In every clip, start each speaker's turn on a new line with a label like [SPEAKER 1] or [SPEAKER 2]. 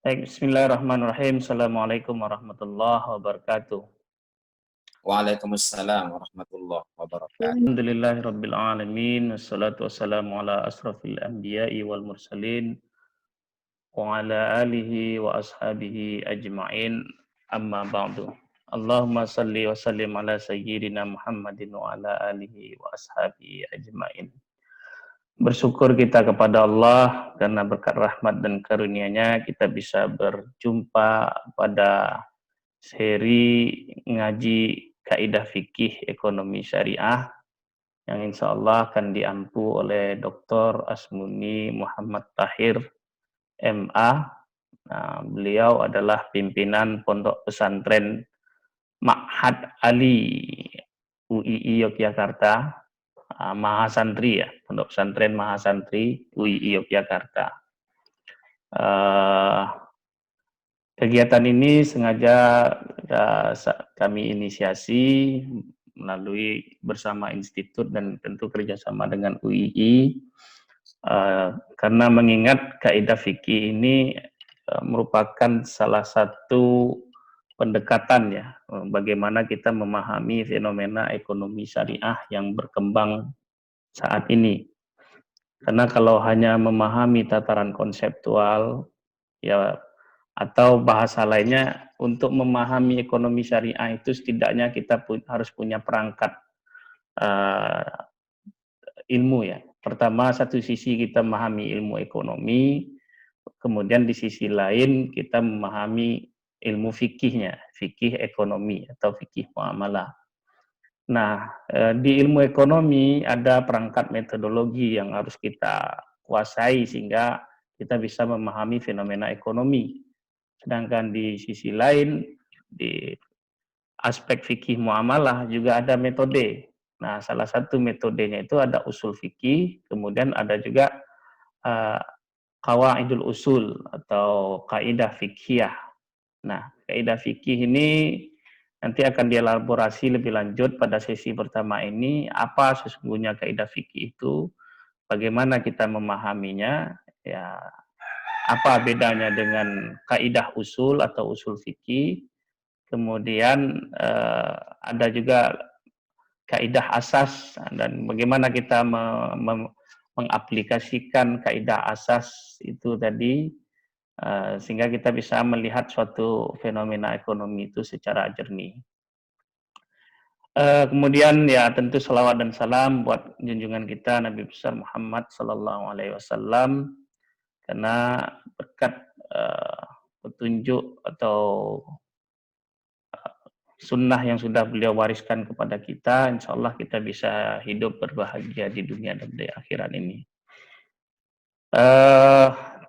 [SPEAKER 1] Baik, bismillahirrahmanirrahim. Assalamualaikum warahmatullahi wabarakatuh.
[SPEAKER 2] Waalaikumsalam warahmatullahi wabarakatuh.
[SPEAKER 1] Alhamdulillahirabbil alamin wassalatu wassalamu ala asrafil anbiya'i wal mursalin wa ala alihi wa ashabihi ajma'in amma ba'du. Allahumma salli wa sallim ala sayyidina Muhammadin wa ala alihi wa ashabihi ajma'in. Bersyukur kita kepada Allah karena berkat rahmat dan karunia-Nya kita bisa berjumpa pada seri ngaji kaidah fikih ekonomi syariah yang insya Allah akan diampu oleh Dr. Asmuni Muhammad Tahir MA. Nah, beliau adalah pimpinan Pondok Pesantren Ma'had Ali UII Yogyakarta, Mahasantri ya, Pondok Pesantren Mahasantri UII Yogyakarta. Kegiatan ini sengaja kami inisiasi melalui bersama institut dan tentu kerjasama dengan UII karena mengingat kaidah fikih ini merupakan salah satu pendekatan ya bagaimana kita memahami fenomena ekonomi syariah yang berkembang saat ini. Karena kalau hanya memahami tataran konseptual ya atau bahasa lainnya untuk memahami ekonomi syariah itu setidaknya kita harus punya perangkat ilmu ya. Pertama satu sisi kita memahami ilmu ekonomi, kemudian di sisi lain kita memahami ilmu fikihnya, fikih ekonomi atau fikih muamalah. Nah, di ilmu ekonomi ada perangkat metodologi yang harus kita kuasai sehingga kita bisa memahami fenomena ekonomi. Sedangkan di sisi lain, di aspek fikih muamalah juga ada metode. Nah, salah satu metodenya itu ada usul fikih, kemudian ada juga qawaidul usul atau kaidah fikhiyah. Nah, kaidah fikih ini nanti akan dielaborasi lebih lanjut pada sesi pertama ini, apa sesungguhnya kaidah fikih itu, bagaimana kita memahaminya, ya apa bedanya dengan kaidah usul atau usul fikih, kemudian ada juga kaidah asas dan bagaimana kita mengaplikasikan kaidah asas itu tadi sehingga kita bisa melihat suatu fenomena ekonomi itu secara jernih. Kemudian ya tentu salawat dan salam buat junjungan kita Nabi besar Muhammad Sallallahu Alaihi Wasallam karena berkat petunjuk atau sunnah yang sudah beliau wariskan kepada kita, insya Allah kita bisa hidup berbahagia di dunia dan di akhirat ini.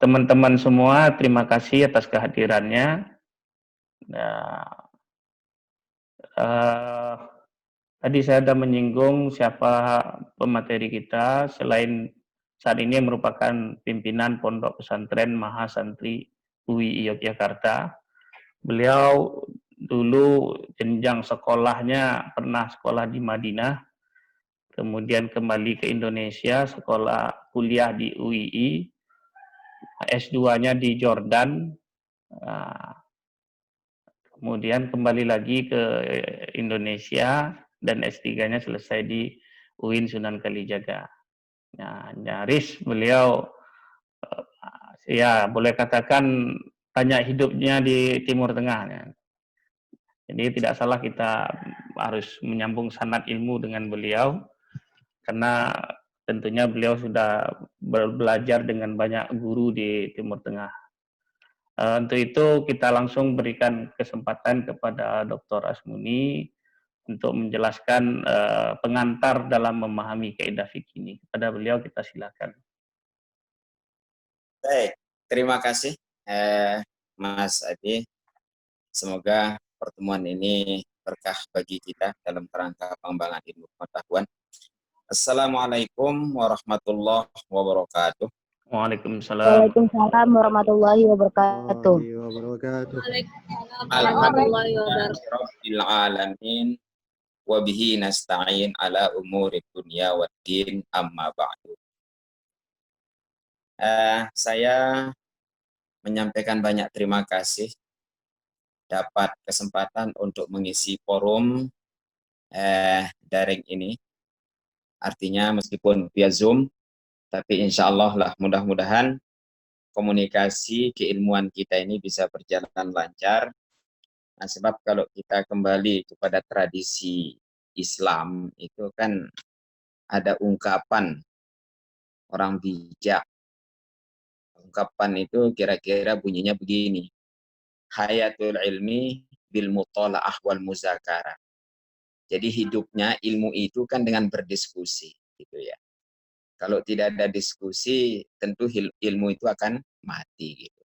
[SPEAKER 1] Teman-teman semua, terima kasih atas kehadirannya. Nah, tadi saya sudah menyinggung siapa pemateri kita, selain saat ini merupakan pimpinan Pondok Pesantren Mahasantri UII Yogyakarta. Beliau dulu jenjang sekolahnya pernah sekolah di Madinah, kemudian kembali ke Indonesia, sekolah kuliah di UII, S2-nya di Jordan, kemudian kembali lagi ke Indonesia dan S3-nya selesai di UIN Sunan Kalijaga. Nah, nyaris beliau ya boleh katakan banyak hidupnya di Timur Tengah. Ya. Jadi tidak salah kita harus menyambung sanad ilmu dengan beliau karena tentunya beliau sudah belajar dengan banyak guru di Timur Tengah. Untuk itu kita langsung berikan kesempatan kepada Dr. Asmuni untuk menjelaskan pengantar dalam memahami kaidah fikih ini. Kepada beliau kita silakan.
[SPEAKER 2] Baik, terima kasih Mas Adi. Semoga pertemuan ini berkah bagi kita dalam kerangka pengembangan ilmu pengetahuan. Assalamualaikum warahmatullahi wabarakatuh.
[SPEAKER 1] Waalaikumsalam.
[SPEAKER 3] Waalaikumsalam warahmatullahi wabarakatuh.
[SPEAKER 4] Waalaikumsalam warahmatullahi wabarakatuh.
[SPEAKER 2] Rabbil alamin wa bihi nasta'in ala umuri dunya waddin amma ba'du. Saya menyampaikan banyak terima kasih dapat kesempatan untuk mengisi forum daring ini. Artinya meskipun via Zoom, tapi insya Allah lah mudah-mudahan komunikasi keilmuan kita ini bisa berjalan lancar. Nah, sebab kalau kita kembali kepada tradisi Islam itu kan ada ungkapan orang bijak. Ungkapan itu kira-kira bunyinya begini. Hayatul ilmi bil mutola'ah wal muzakarah. Jadi hidupnya ilmu itu kan dengan berdiskusi gitu ya. Kalau tidak ada diskusi, tentu ilmu itu akan mati gitu.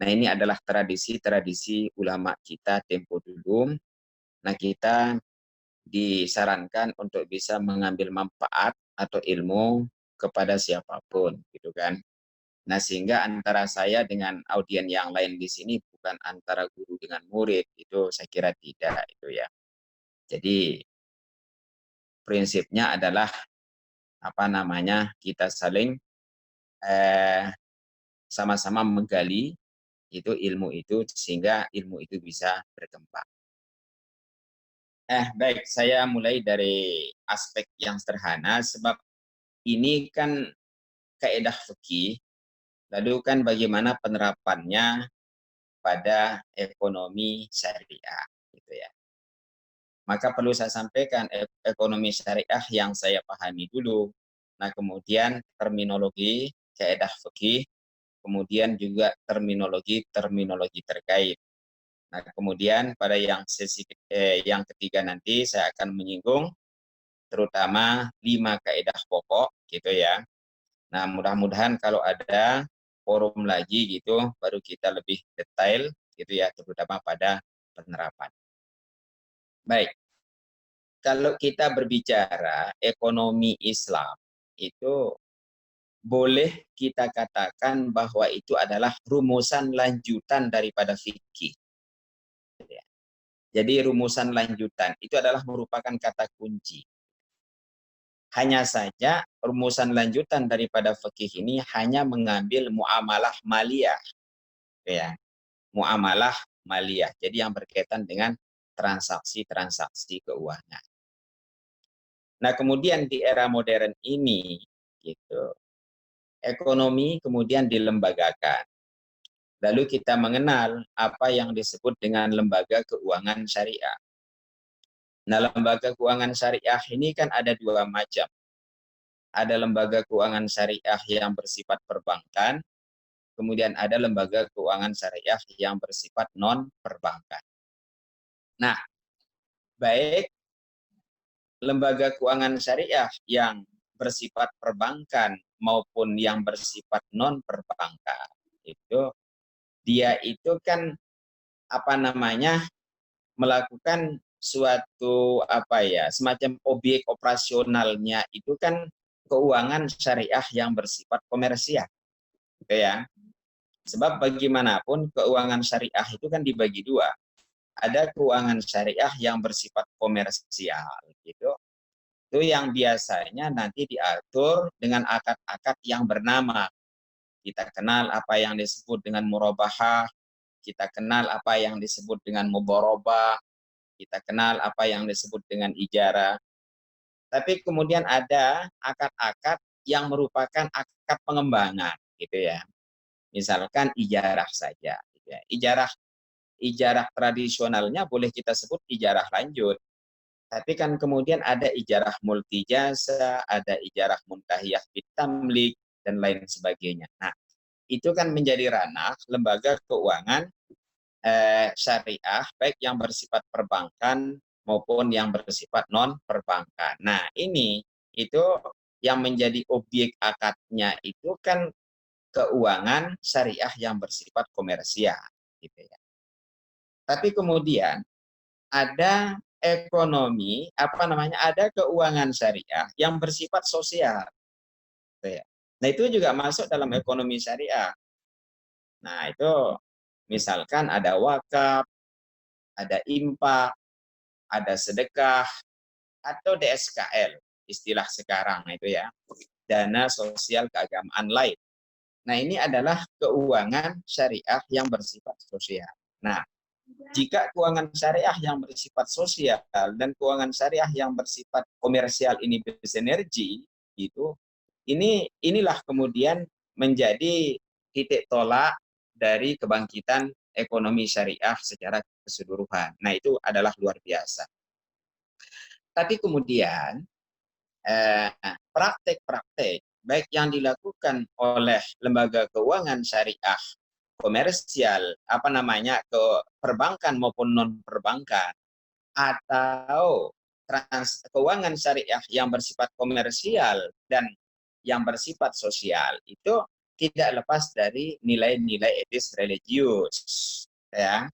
[SPEAKER 2] Nah, ini adalah tradisi-tradisi ulama kita tempo dulu. Nah, kita disarankan untuk bisa mengambil manfaat atau ilmu kepada siapapun gitu kan. Nah, sehingga antara saya dengan audien yang lain di sini bukan antara guru dengan murid, itu saya kira tidak itu ya. Jadi prinsipnya adalah kita saling sama-sama menggali itu ilmu itu sehingga ilmu itu bisa berkembang. Baik, saya mulai dari aspek yang sederhana sebab ini kan kaidah fikih, lalu kan bagaimana penerapannya pada ekonomi syariah gitu ya. Maka perlu saya sampaikan ekonomi syariah yang saya pahami dulu. Nah, kemudian terminologi kaidah fikih, kemudian juga terminologi terkait. Nah, kemudian pada yang yang ketiga nanti saya akan menyinggung terutama 5 kaidah pokok gitu ya. Nah, mudah-mudahan kalau ada forum lagi gitu baru kita lebih detail gitu ya, terutama pada penerapan. Baik. Kalau kita berbicara ekonomi Islam itu boleh kita katakan bahwa itu adalah rumusan lanjutan daripada fikih. Jadi rumusan lanjutan itu adalah merupakan kata kunci. Hanya saja rumusan lanjutan daripada fikih ini hanya mengambil muamalah maliyah. Ya. Muamalah maliyah. Jadi yang berkaitan dengan transaksi-transaksi keuangan. Nah, kemudian di era modern ini gitu, ekonomi kemudian dilembagakan. Lalu kita mengenal apa yang disebut dengan lembaga keuangan syariah. Nah, lembaga keuangan syariah ini kan ada 2 macam. Ada lembaga keuangan syariah yang bersifat perbankan, kemudian ada lembaga keuangan syariah yang bersifat non-perbankan. Nah, baik lembaga keuangan syariah yang bersifat perbankan maupun yang bersifat non-perbankan, itu dia itu kan melakukan suatu semacam objek operasionalnya itu kan keuangan syariah yang bersifat komersial gitu ya. Sebab bagaimanapun keuangan syariah itu kan dibagi 2. Ada keuangan syariah yang bersifat komersial gitu. Itu yang biasanya nanti diatur dengan akad-akad yang bernama. Kita kenal apa yang disebut dengan murabahah, kita kenal apa yang disebut dengan mudharabah, kita kenal apa yang disebut dengan ijarah. Tapi kemudian ada akad-akad yang merupakan akad pengembangan, gitu ya. Misalkan ijarah saja. Gitu ya. Ijarah tradisionalnya boleh kita sebut ijarah lanjut. Tapi kan kemudian ada ijarah multijasa, ada ijarah muntahiyah bitamlik, dan lain sebagainya. Nah, itu kan menjadi ranah lembaga keuangan syariah, baik yang bersifat perbankan maupun yang bersifat non-perbankan. Nah, ini itu yang menjadi objek akadnya itu kan keuangan syariah yang bersifat komersial. Gitu ya. Tapi kemudian ada ekonomi, ada keuangan syariah yang bersifat sosial. Gitu ya. Nah, itu juga masuk dalam ekonomi syariah. Nah, itu misalkan ada wakaf, ada infak, ada sedekah, atau DSKL, istilah sekarang itu ya, dana sosial keagamaan lain. Nah, ini adalah keuangan syariah yang bersifat sosial. Nah, jika keuangan syariah yang bersifat sosial dan keuangan syariah yang bersifat komersial ini bersinergi, itu inilah kemudian menjadi titik tolak dari kebangkitan ekonomi syariah secara keseluruhan. Nah, itu adalah luar biasa. Tapi kemudian praktek-praktek baik yang dilakukan oleh lembaga keuangan syariah komersial, ke perbankan maupun non perbankan, atau keuangan syariah yang bersifat komersial dan yang bersifat sosial, itu tidak lepas dari nilai-nilai etis religius, ya.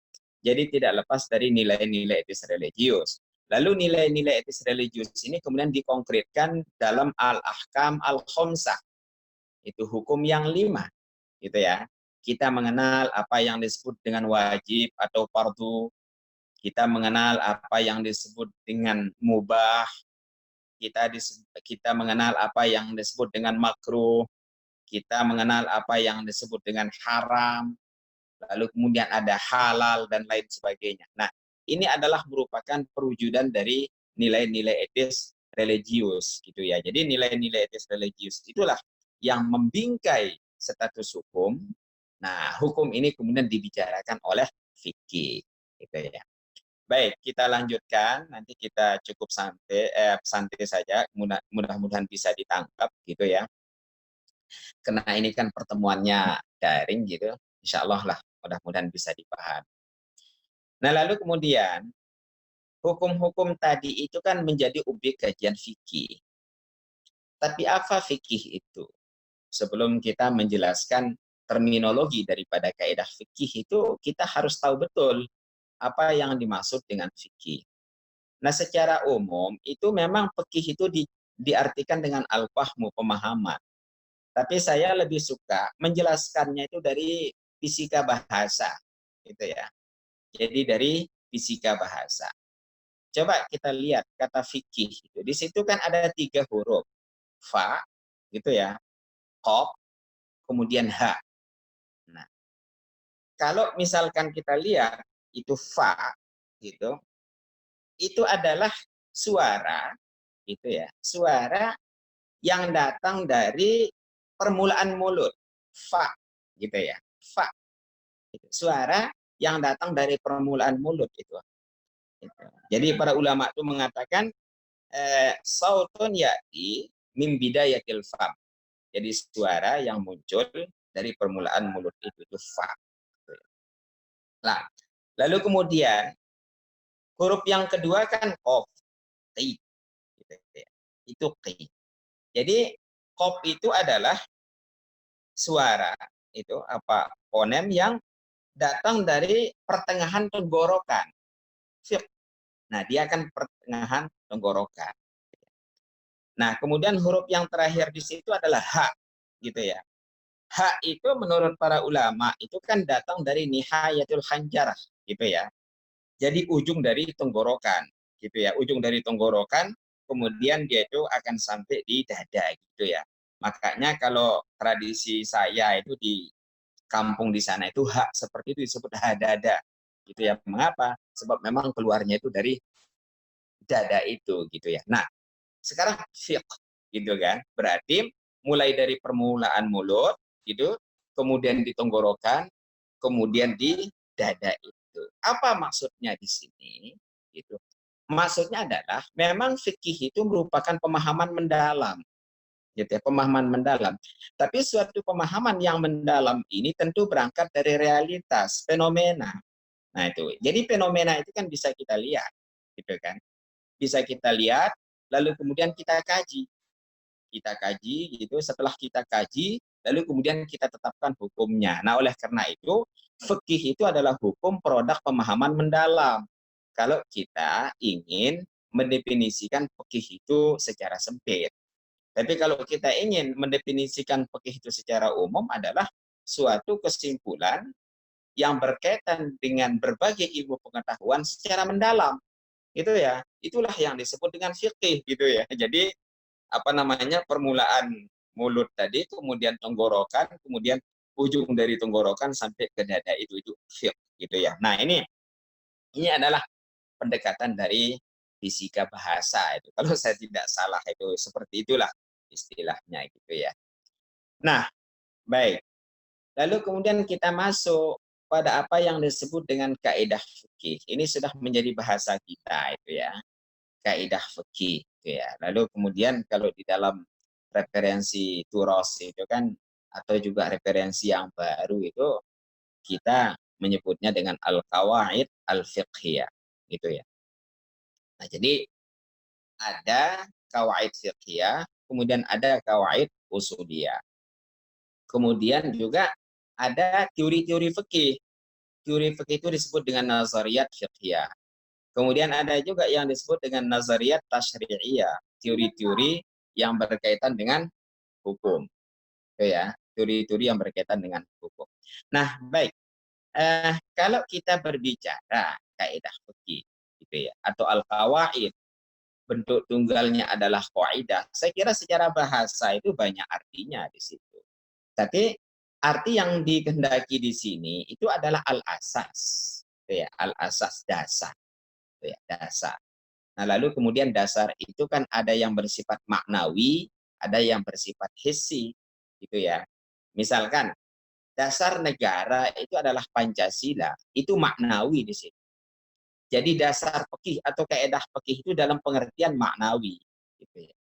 [SPEAKER 2] Jadi tidak lepas dari nilai-nilai etis religius. Lalu nilai-nilai etis religius ini kemudian dikonkretkan dalam al-ahkam al-khomsah, itu hukum yang 5, gitu ya. Kita mengenal apa yang disebut dengan wajib atau fardu, kita mengenal apa yang disebut dengan mubah, kita mengenal apa yang disebut dengan makruh, kita mengenal apa yang disebut dengan haram, lalu kemudian ada halal dan lain sebagainya. Nah, ini adalah merupakan perwujudan dari nilai-nilai etis religius, gitu ya. Jadi nilai-nilai etis religius itulah yang membingkai status hukum. Nah, hukum ini kemudian dibicarakan oleh fikih, gitu ya. Baik, kita lanjutkan. Nanti kita cukup santai saja. Mudah-mudahan bisa ditangkap, gitu ya. Karena ini kan pertemuannya daring, gitu. Insya Allah lah, mudah-mudahan bisa dipahami. Nah, lalu kemudian hukum-hukum tadi itu kan menjadi objek kajian fikih. Tapi apa fikih itu? Sebelum kita menjelaskan terminologi daripada kaidah fikih itu, kita harus tahu betul apa yang dimaksud dengan fikih. Nah, secara umum itu memang fikih itu diartikan dengan al-fahmu, pemahaman. Tapi saya lebih suka menjelaskannya itu dari fisika bahasa, gitu ya. Jadi dari fisika bahasa. Coba kita lihat kata fikih itu. Di situ kan ada 3 huruf. Fa, gitu ya. Qaf, kemudian ha. Nah, kalau misalkan kita lihat itu fa, gitu, itu adalah suara, gitu ya. Suara yang datang dari permulaan mulut. Fa, gitu ya. Fa. Suara yang datang dari permulaan mulut itu. Jadi para ulama itu mengatakan sautun ya'ti min bidayatil fam. Jadi suara yang muncul dari permulaan mulut itu fa. Nah, lalu kemudian huruf yang kedua kan qaf, qi. Itu qi. Jadi qaf itu adalah suara itu fonem yang datang dari pertengahan tenggorokan. Nah, dia akan pertengahan tenggorokan. Nah, kemudian huruf yang terakhir di situ adalah ha, gitu ya. Ha itu menurut para ulama itu kan datang dari nihayatul khanjarah, gitu ya. Jadi ujung dari tenggorokan, gitu ya. Ujung dari tenggorokan, kemudian dia itu akan sampai di dada, gitu ya. Makanya kalau tradisi saya itu di kampung di sana itu ha seperti itu disebut ha dada, gitu ya. Mengapa? Sebab memang keluarnya itu dari dada itu, gitu ya. Nah, sekarang fiqh, gitu kan. Berarti mulai dari permulaan mulut, gitu, kemudian di tenggorokan, kemudian di dada itu. Apa maksudnya di sini? Gitu. Maksudnya adalah memang fikih itu merupakan pemahaman mendalam, gitu ya, pemahaman mendalam. Tapi suatu pemahaman yang mendalam ini tentu berangkat dari realitas, fenomena. Nah itu. Jadi fenomena itu kan bisa kita lihat, gitu kan. Bisa kita lihat, lalu kemudian kita kaji. Kita kaji, gitu. Setelah kita kaji, lalu kemudian kita tetapkan hukumnya. Nah, oleh karena itu, fikih itu adalah hukum produk pemahaman mendalam. Kalau kita ingin mendefinisikan fikih itu secara sempit. Tapi kalau kita ingin mendefinisikan fikih itu secara umum adalah suatu kesimpulan yang berkaitan dengan berbagai ilmu pengetahuan secara mendalam. Itu ya, itulah yang disebut dengan fikih, gitu ya. Jadi permulaan mulut tadi, kemudian tenggorokan, kemudian ujung dari tenggorokan sampai ke dada itu fiqh gitu ya. Nah, ini adalah pendekatan dari fisika bahasa itu. Kalau saya tidak salah itu seperti itulah istilahnya gitu ya. Nah, baik. Lalu kemudian kita masuk pada apa yang disebut dengan kaidah fikih. Ini sudah menjadi bahasa kita itu ya. Kaidah fikih gitu ya. Lalu kemudian kalau di dalam referensi Turos itu kan atau juga referensi yang baru itu kita menyebutnya dengan al-qawaid al-fiqhiyah gitu ya. Nah, jadi ada kawaid fiqhiyah, kemudian ada kawaid usuliyah. Kemudian juga ada teori-teori fikih. Teori fikih itu disebut dengan nazariyat fiqhiyah. Kemudian ada juga yang disebut dengan nazariyat tasyri'iyah, teori-teori yang berkaitan dengan hukum. Itu ya, teori-teori yang berkaitan dengan hukum. Nah, baik. Kalau kita berbicara kaidah fikih gitu ya, atau al-qawaid, bentuk tunggalnya adalah kaidah. Saya kira secara bahasa itu banyak artinya di situ. Tapi arti yang dikehendaki di sini itu adalah al-asas, ya, al-asas dasar, ya, dasar. Nah, lalu kemudian dasar itu kan ada yang bersifat maknawi, ada yang bersifat hissi, gitu ya. Misalkan dasar negara itu adalah Pancasila, itu maknawi di situ. Jadi dasar fikih atau kaidah fikih itu dalam pengertian maknawi, gitu ya.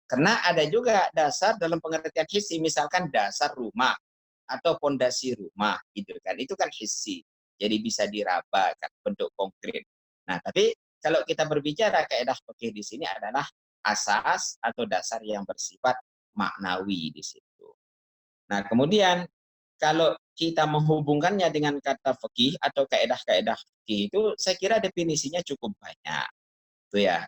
[SPEAKER 2] Karena ada juga dasar dalam pengertian hissi, misalkan dasar rumah atau pondasi rumah, gitu kan. Itu kan hissi, jadi bisa diraba kan, bentuk konkret. Nah, tapi kalau kita berbicara kaidah fikih di sini adalah asas atau dasar yang bersifat maknawi di situ. Nah, kemudian kalau kita menghubungkannya dengan kata fikih atau kaidah-kaidah fikih itu, saya kira definisinya cukup banyak, tuh ya.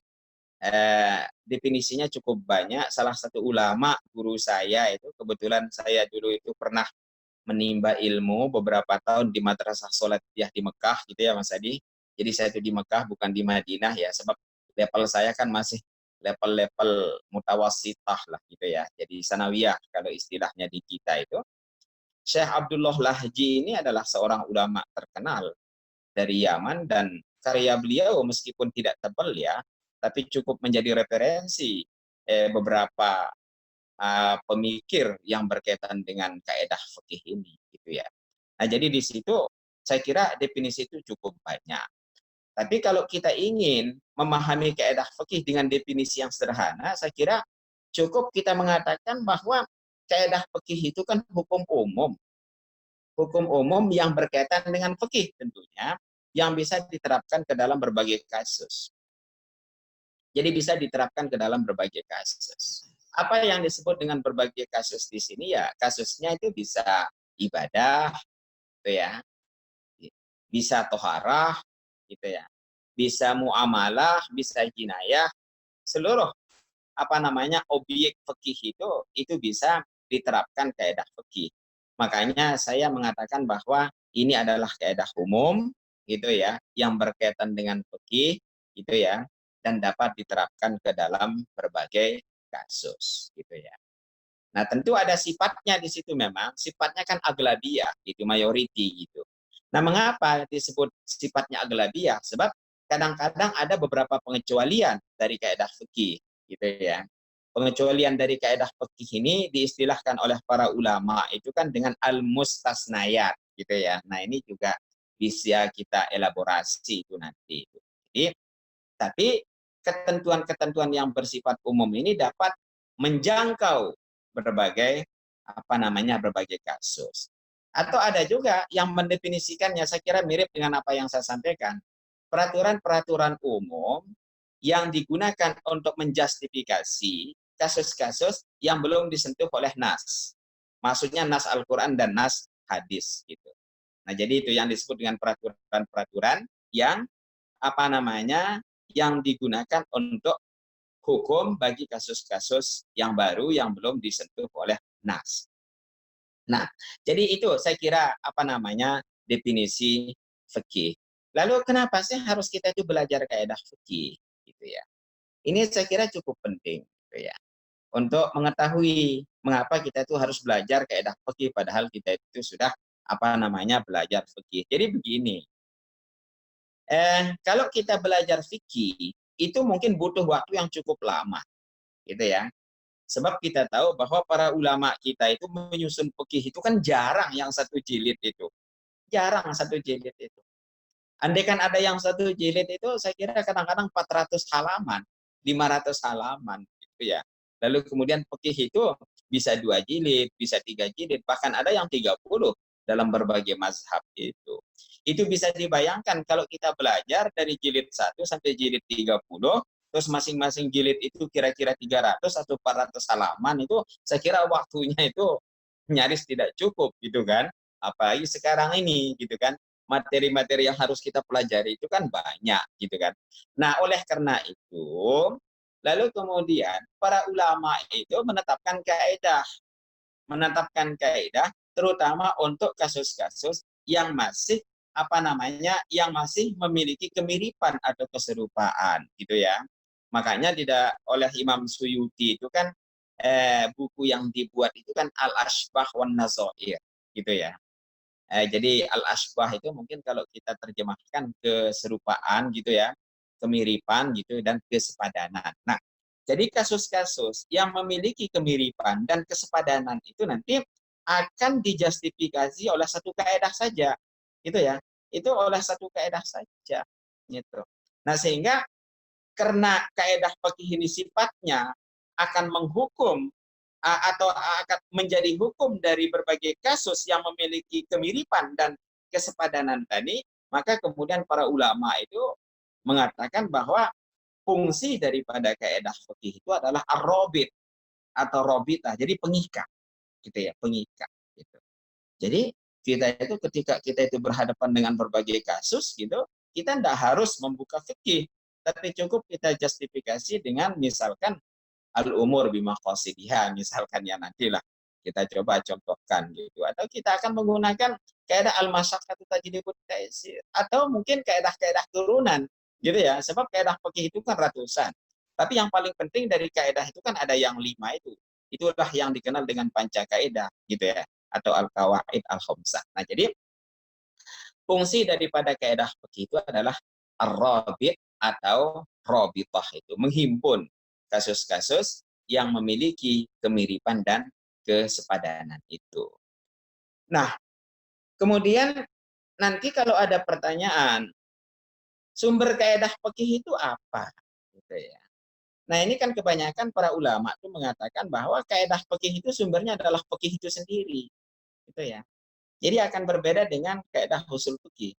[SPEAKER 2] Definisinya cukup banyak. Salah satu ulama guru saya itu, kebetulan saya dulu itu pernah menimba ilmu beberapa tahun di madrasah Salatiyah di Mekah, gitu ya Mas Adi. Jadi saya itu di Mekah bukan di Madinah ya, sebab level saya kan masih level-level mutawasitah lah gitu ya. Jadi sanawiyah kalau istilahnya di kita itu. Syekh Abdullah Lahji ini adalah seorang ulama terkenal dari Yaman, dan karya beliau meskipun tidak tebal ya, tapi cukup menjadi referensi beberapa pemikir yang berkaitan dengan kaidah fikih ini gitu ya. Nah, jadi di situ saya kira definisi itu cukup banyak. Tapi kalau kita ingin memahami kaidah fikih dengan definisi yang sederhana, saya kira cukup kita mengatakan bahwa kaidah fikih itu kan hukum umum. Hukum umum yang berkaitan dengan fikih tentunya, yang bisa diterapkan ke dalam berbagai kasus. Jadi bisa diterapkan ke dalam berbagai kasus. Apa yang disebut dengan berbagai kasus di sini ya, kasusnya itu bisa ibadah, gitu ya, bisa toharah, gitu ya, bisa muamalah, bisa jinayah, seluruh apa namanya objek fikih itu bisa diterapkan kaidah fikih. Makanya saya mengatakan bahwa ini adalah kaidah umum, gitu ya, yang berkaitan dengan fikih, gitu ya, dan dapat diterapkan ke dalam berbagai kasus, gitu ya. Nah, tentu ada sifatnya di situ memang, sifatnya kan aglabiyah, itu mayoriti gitu. Nah, mengapa disebut sifatnya aglabiyah? Sebab kadang-kadang ada beberapa pengecualian dari kaidah fikih, gitu ya. Pengecualian dari kaidah fikih ini diistilahkan oleh para ulama itu kan dengan al-mustasnayat, gitu ya. Nah, ini juga bisa kita elaborasi itu nanti. Jadi, tapi ketentuan-ketentuan yang bersifat umum ini dapat menjangkau berbagai berbagai kasus. Atau ada juga yang mendefinisikannya, saya kira mirip dengan apa yang saya sampaikan. Peraturan-peraturan umum yang digunakan untuk menjustifikasi kasus-kasus yang belum disentuh oleh nas. Maksudnya nas Al-Quran dan nas hadis gitu. Nah, jadi itu yang disebut dengan peraturan-peraturan yang yang digunakan untuk hukum bagi kasus-kasus yang baru yang belum disentuh oleh nas. Nah, jadi itu saya kira definisi fikih. Lalu kenapa sih harus kita itu belajar kaidah fikih gitu ya? Ini saya kira cukup penting gitu ya. Untuk mengetahui mengapa kita itu harus belajar kaidah fikih padahal kita itu sudah belajar fikih. Jadi begini, kalau kita belajar fikih itu mungkin butuh waktu yang cukup lama, gitu ya. Sebab kita tahu bahwa para ulama kita itu menyusun fikih itu kan jarang yang satu jilid itu. Jarang satu jilid itu. Andaikan ada yang satu jilid itu saya kira kadang-kadang 400 halaman, 500 halaman gitu ya. Lalu kemudian fikih itu bisa 2 jilid, bisa 3 jilid, bahkan ada yang 30 dalam berbagai mazhab itu. Itu bisa dibayangkan kalau kita belajar dari jilid 1 sampai jilid 30, terus masing-masing jilid itu kira-kira 300 atau 400 halaman itu saya kira waktunya itu nyaris tidak cukup gitu kan. Apalagi sekarang ini gitu kan, materi-materi yang harus kita pelajari itu kan banyak gitu kan. Nah, oleh karena itu, lalu kemudian para ulama itu menetapkan kaidah terutama untuk kasus-kasus yang masih yang masih memiliki kemiripan atau keserupaan gitu ya. Makanya tidak oleh Imam Suyuti itu kan buku yang dibuat itu kan Al-Ashbah wan Nazair gitu ya. Jadi al-asbah itu mungkin kalau kita terjemahkan keserupaan gitu ya, kemiripan gitu dan kesepadanan. Nah, jadi kasus-kasus yang memiliki kemiripan dan kesepadanan itu nanti akan dijustifikasi oleh satu kaidah saja, gitu ya. Itu oleh satu kaidah saja, gitu. Nah, sehingga karena kaidah fikih ini sifatnya akan menghukum atau akan menjadi hukum dari berbagai kasus yang memiliki kemiripan dan kesepadanan tadi, maka kemudian para ulama itu mengatakan bahwa fungsi daripada kaidah fikih itu adalah ar-rabit atau robitah, jadi pengikat, gitu ya, pengikat. Gitu. Jadi kita itu ketika kita itu berhadapan dengan berbagai kasus, gitu, kita tidak harus membuka fikih, tapi cukup kita justifikasi dengan misalkan al-umur bimaqasidiha misalkan ya nantilah kita coba contohkan gitu atau kita akan menggunakan kaidah al-masyaqqatu tajlibut taysir atau mungkin kaidah-kaidah turunan gitu ya sebab kaidah fikih itu kan ratusan tapi yang paling penting dari kaidah itu kan ada yang 5 itu itulah yang dikenal dengan panca kaidah gitu ya atau al-qawaid al-khamsah. Nah, jadi fungsi daripada kaidah fikih itu adalah ar-rabit atau rabitah itu menghimpun kasus-kasus yang memiliki kemiripan dan kesepadanan itu. Nah, kemudian nanti kalau ada pertanyaan, sumber kaidah fikih itu apa? Gitu ya. Nah, ini kan kebanyakan para ulama itu mengatakan bahwa kaidah fikih itu sumbernya adalah fikih itu sendiri. Gitu ya. Jadi akan berbeda dengan kaidah usul fikih.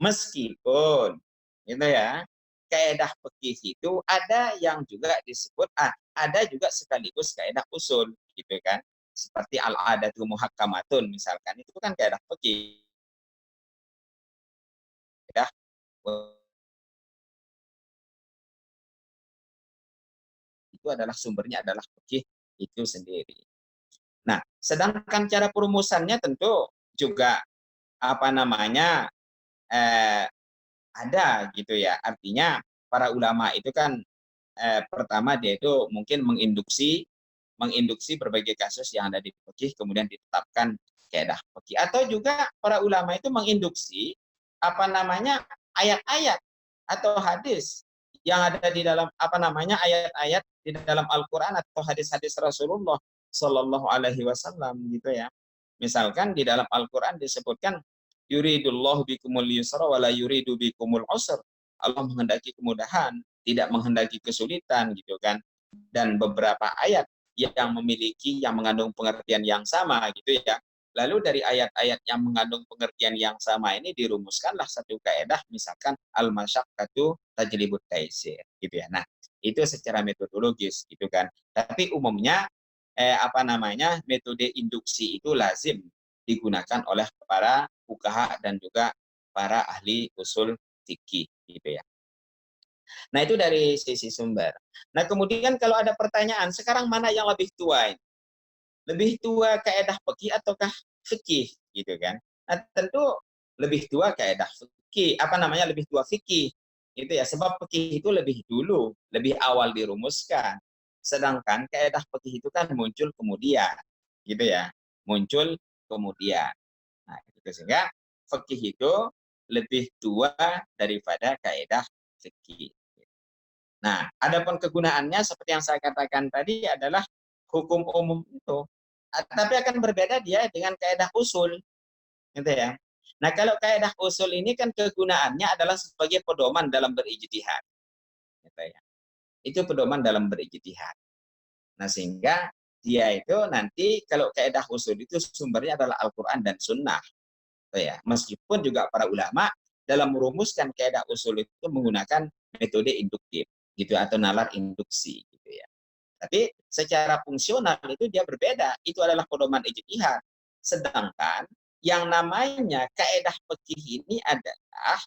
[SPEAKER 2] Meskipun gitu ya, kaidah fikih itu ada yang juga disebut ada juga sekaligus kaidah usul gitu kan. Seperti al-adatu muhakkamatun misalkan itu kan kaidah fikih. Kaidah itu adalah sumbernya adalah fikih itu sendiri. Nah, sedangkan cara perumusannya tentu juga eh, ada gitu ya. Artinya para ulama itu kan pertama dia itu mungkin menginduksi berbagai kasus yang ada di fikih kemudian ditetapkan kaidah fikih atau juga para ulama itu menginduksi ayat-ayat atau hadis yang ada di dalam ayat-ayat di dalam Al-Qur'an atau hadis-hadis Rasulullah Shallallahu alaihi wasallam gitu ya. Misalkan di dalam Al-Qur'an disebutkan yuridullahu bikumul yusra wa la yuridu bikumul usra. Allah menghendaki kemudahan, tidak menghendaki kesulitan gitu kan. Dan beberapa ayat yang mengandung pengertian yang sama gitu ya. Lalu dari ayat-ayat yang mengandung pengertian yang sama ini dirumuskanlah satu kaidah misalkan al-masyaqqatu tajlibut taysir gitu ya. Nah, itu secara metodologis gitu kan. Tapi umumnya metode induksi itu lazim digunakan oleh para fuqaha dan juga para ahli usul fikih gitu ya. Nah, itu dari sisi sumber. Nah, kemudian kalau ada pertanyaan, sekarang mana yang lebih tua? Lebih tua kaidah fikih ataukah fikih gitu kan? Nah, tentu lebih tua kaidah fikih, lebih tua fikih. Itu ya, sebab fikih itu lebih dulu, lebih awal dirumuskan. Sedangkan kaidah fikih itu kan muncul kemudian, gitu ya, muncul kemudian. Nah, gitu. Sehingga fikih itu lebih tua daripada kaidah fikih. Nah, adapun kegunaannya seperti yang saya katakan tadi adalah hukum umum itu, tapi akan berbeda dia dengan kaidah usul, gitu ya. Nah, kalau kaidah usul ini kan kegunaannya adalah sebagai pedoman dalam berijtihad, gitu ya. Itu pedoman dalam berijtihad. Nah, sehingga dia itu nanti kalau kaidah usul itu sumbernya adalah Al-Quran dan Sunnah, gitu ya. Meskipun juga para ulama dalam merumuskan kaidah usul itu menggunakan metode induktif, gitu, atau nalar induksi, gitu ya. Tapi secara fungsional itu dia berbeda. Itu adalah pedoman ijtihad. Sedangkan yang namanya kaidah fikih ini adalah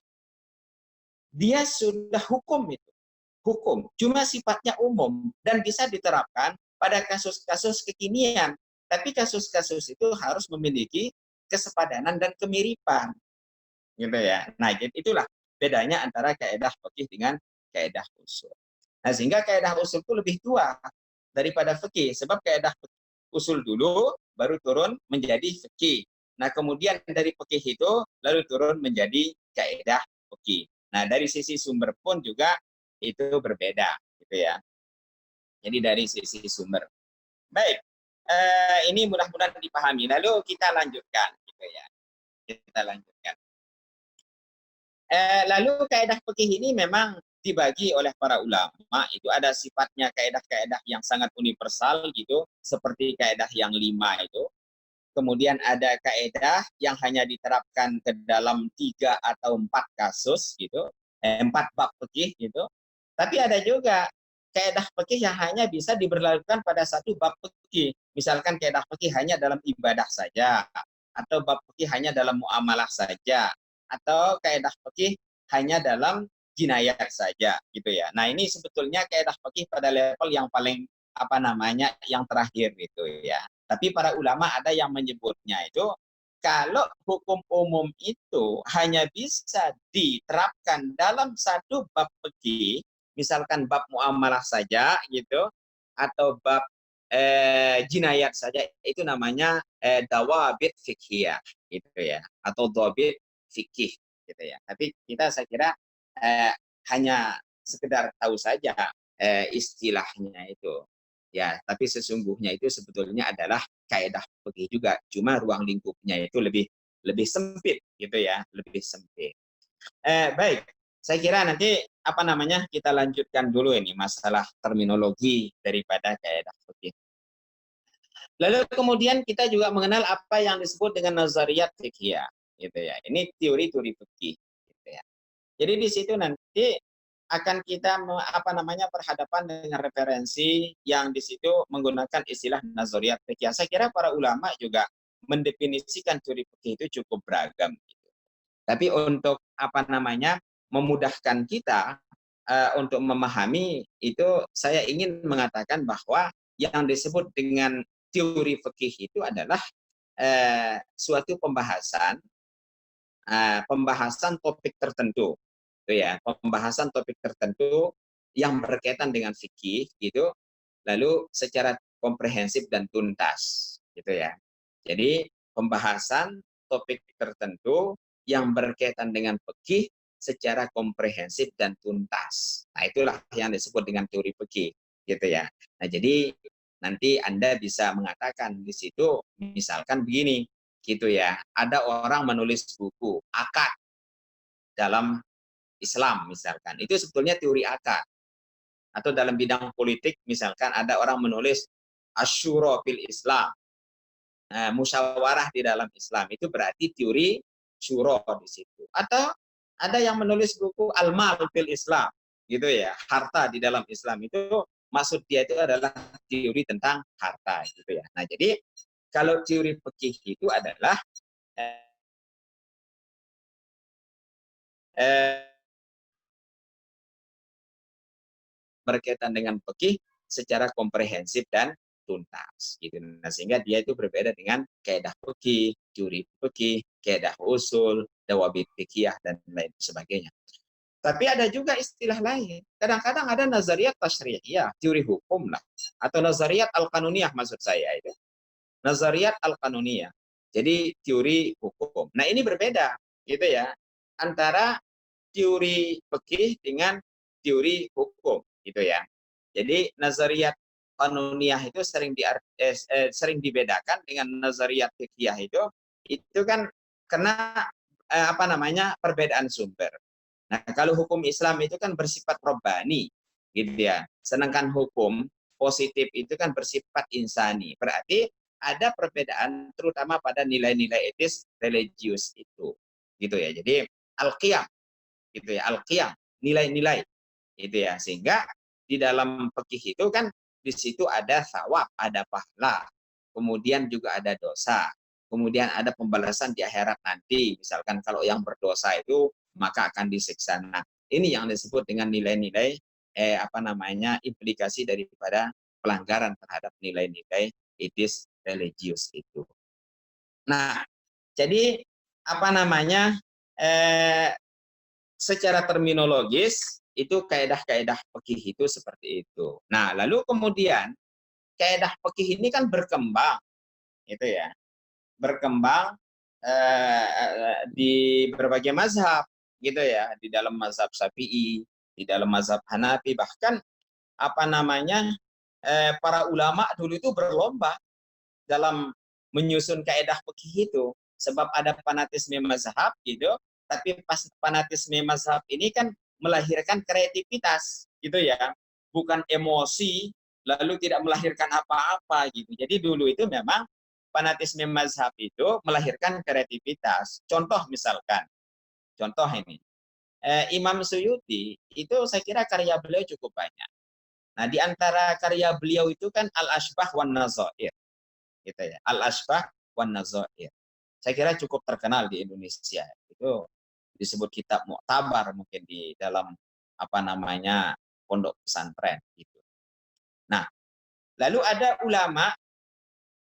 [SPEAKER 2] dia sudah hukum itu. Hukum. Cuma sifatnya umum dan bisa diterapkan pada kasus-kasus kekinian. Tapi kasus-kasus itu harus memiliki kesepadanan dan kemiripan. Gitu ya. Nah, itulah bedanya antara kaidah fikih dengan kaidah usul. Nah, sehingga kaidah usul itu lebih tua daripada fikih, sebab kaidah usul dulu baru turun menjadi fikih. Nah, kemudian dari fikih itu lalu turun menjadi kaidah fikih. Nah, dari sisi sumber pun juga itu berbeda, gitu ya. Jadi dari sisi sumber. Baik, ini mudah-mudahan dipahami. Lalu kita lanjutkan, gitu ya. Kita lanjutkan. Lalu kaidah fikih ini memang dibagi oleh para ulama, itu ada sifatnya kaidah-kaidah yang sangat universal gitu, seperti kaidah yang 5 itu. Kemudian ada kaidah yang hanya diterapkan ke dalam 3 atau 4 kasus gitu, 4 bab fikih gitu. Tapi ada juga kaidah fikih yang hanya bisa diberlakukan pada satu bab fikih. Misalkan kaidah fikih hanya dalam ibadah saja, atau bab fikih hanya dalam muamalah saja, atau kaidah fikih hanya dalam jinayat saja, gitu ya. Nah, ini sebetulnya kaidah fikih pada level yang paling yang terakhir gitu ya. Tapi para ulama ada yang menyebutnya itu kalau hukum umum itu hanya bisa diterapkan dalam satu bab fikih, misalkan bab muamalah saja gitu, atau bab jinayat saja, itu namanya dawabit fikhiyah gitu ya, atau dawabit fikih gitu ya. Tapi kita saya kira hanya sekedar tahu saja istilahnya itu. Ya, tapi sesungguhnya itu sebetulnya adalah kaidah fikih juga, cuma ruang lingkupnya itu lebih sempit gitu ya, lebih sempit. Baik, saya kira nanti kita lanjutkan dulu ini masalah terminologi daripada kaidah fikih. Lalu kemudian kita juga mengenal apa yang disebut dengan nazariyat fikih, gitu ya. Ini teori-teori fikih, gitu ya. Jadi di situ nanti akan kita berhadapan dengan referensi yang di situ menggunakan istilah nazariyat fikih. Saya kira para ulama juga mendefinisikan teori fikih itu cukup beragam. Gitu. Tapi untuk memudahkan kita untuk memahami itu, saya ingin mengatakan bahwa yang disebut dengan teori fikih itu adalah suatu pembahasan topik tertentu, gitu ya, pembahasan topik tertentu yang berkaitan dengan fikih gitu, lalu secara komprehensif dan tuntas, gitu ya. Jadi pembahasan topik tertentu yang berkaitan dengan fikih secara komprehensif dan tuntas. Nah, itulah yang disebut dengan teori fikih, gitu ya. Nah, jadi nanti Anda bisa mengatakan di situ misalkan begini, gitu ya. Ada orang menulis buku akad dalam Islam misalkan. Itu sebetulnya teori akad. Atau dalam bidang politik misalkan ada orang menulis asyura fil Islam. Musyawarah di dalam Islam, itu berarti teori syuro di situ. Atau ada yang menulis buku al-mal fil Islam, gitu ya, harta di dalam Islam, itu maksud dia itu adalah teori tentang harta, gitu ya. Nah, jadi kalau teori fikih itu adalah berkaitan dengan fikih secara komprehensif dan tuntas, gitu. Nah, sehingga dia itu berbeda dengan kaidah fikih, teori fikih, kaidah usul, dawabit fikih dan lain sebagainya. Tapi ada juga istilah lain. Kadang-kadang ada nazariyat tasyri'iyah, teori hukum lah. Atau nazariyat al-qanuniyah maksud saya itu. Nazariyat al-qanuniyah. Jadi teori hukum. Nah ini berbeda gitu ya. Antara teori fikih dengan teori hukum gitu ya. Jadi nazariyat qanuniyah itu sering dibedakan dengan nazariyat fikih itu kan kena perbedaan sumber. Nah, kalau hukum Islam itu kan bersifat robbani, gitu ya. Sedangkan hukum positif itu kan bersifat insani. Berarti ada perbedaan terutama pada nilai-nilai etis religius itu, gitu ya. Jadi al-qiyam, gitu ya, al-qiyam, nilai-nilai, gitu ya. Sehingga di dalam fikih itu kan di situ ada thawab, ada pahala, kemudian juga ada dosa, kemudian ada pembalasan di akhirat nanti. Misalkan kalau yang berdosa itu maka akan disiksa. Nah, ini yang disebut dengan nilai-nilai implikasi daripada pelanggaran terhadap nilai-nilai etis religius itu. Nah, jadi secara terminologis itu kaedah-kaedah fikih itu seperti itu. Nah, lalu kemudian kaedah fikih ini kan berkembang, itu ya, berkembang di berbagai mazhab, gitu ya, di dalam mazhab Syafi'i, di dalam mazhab Hanafi, bahkan para ulama dulu itu berlomba dalam menyusun kaedah fikih itu, sebab ada fanatisme mazhab gitu, tapi pas fanatisme mazhab ini kan melahirkan kreativitas gitu ya, bukan emosi lalu tidak melahirkan apa-apa gitu. Jadi dulu itu memang fanatisme mazhab itu melahirkan kreativitas. Contoh ini, Imam Suyuti itu saya kira karya beliau cukup banyak. Nah, di antara karya beliau itu kan Al-Ashbah wan Nazair, gitu ya. Al-Ashbah wan Nazair. Saya kira cukup terkenal di Indonesia. Itu disebut kitab muktabar mungkin di dalam pondok pesantren gitu. Nah, lalu ada ulama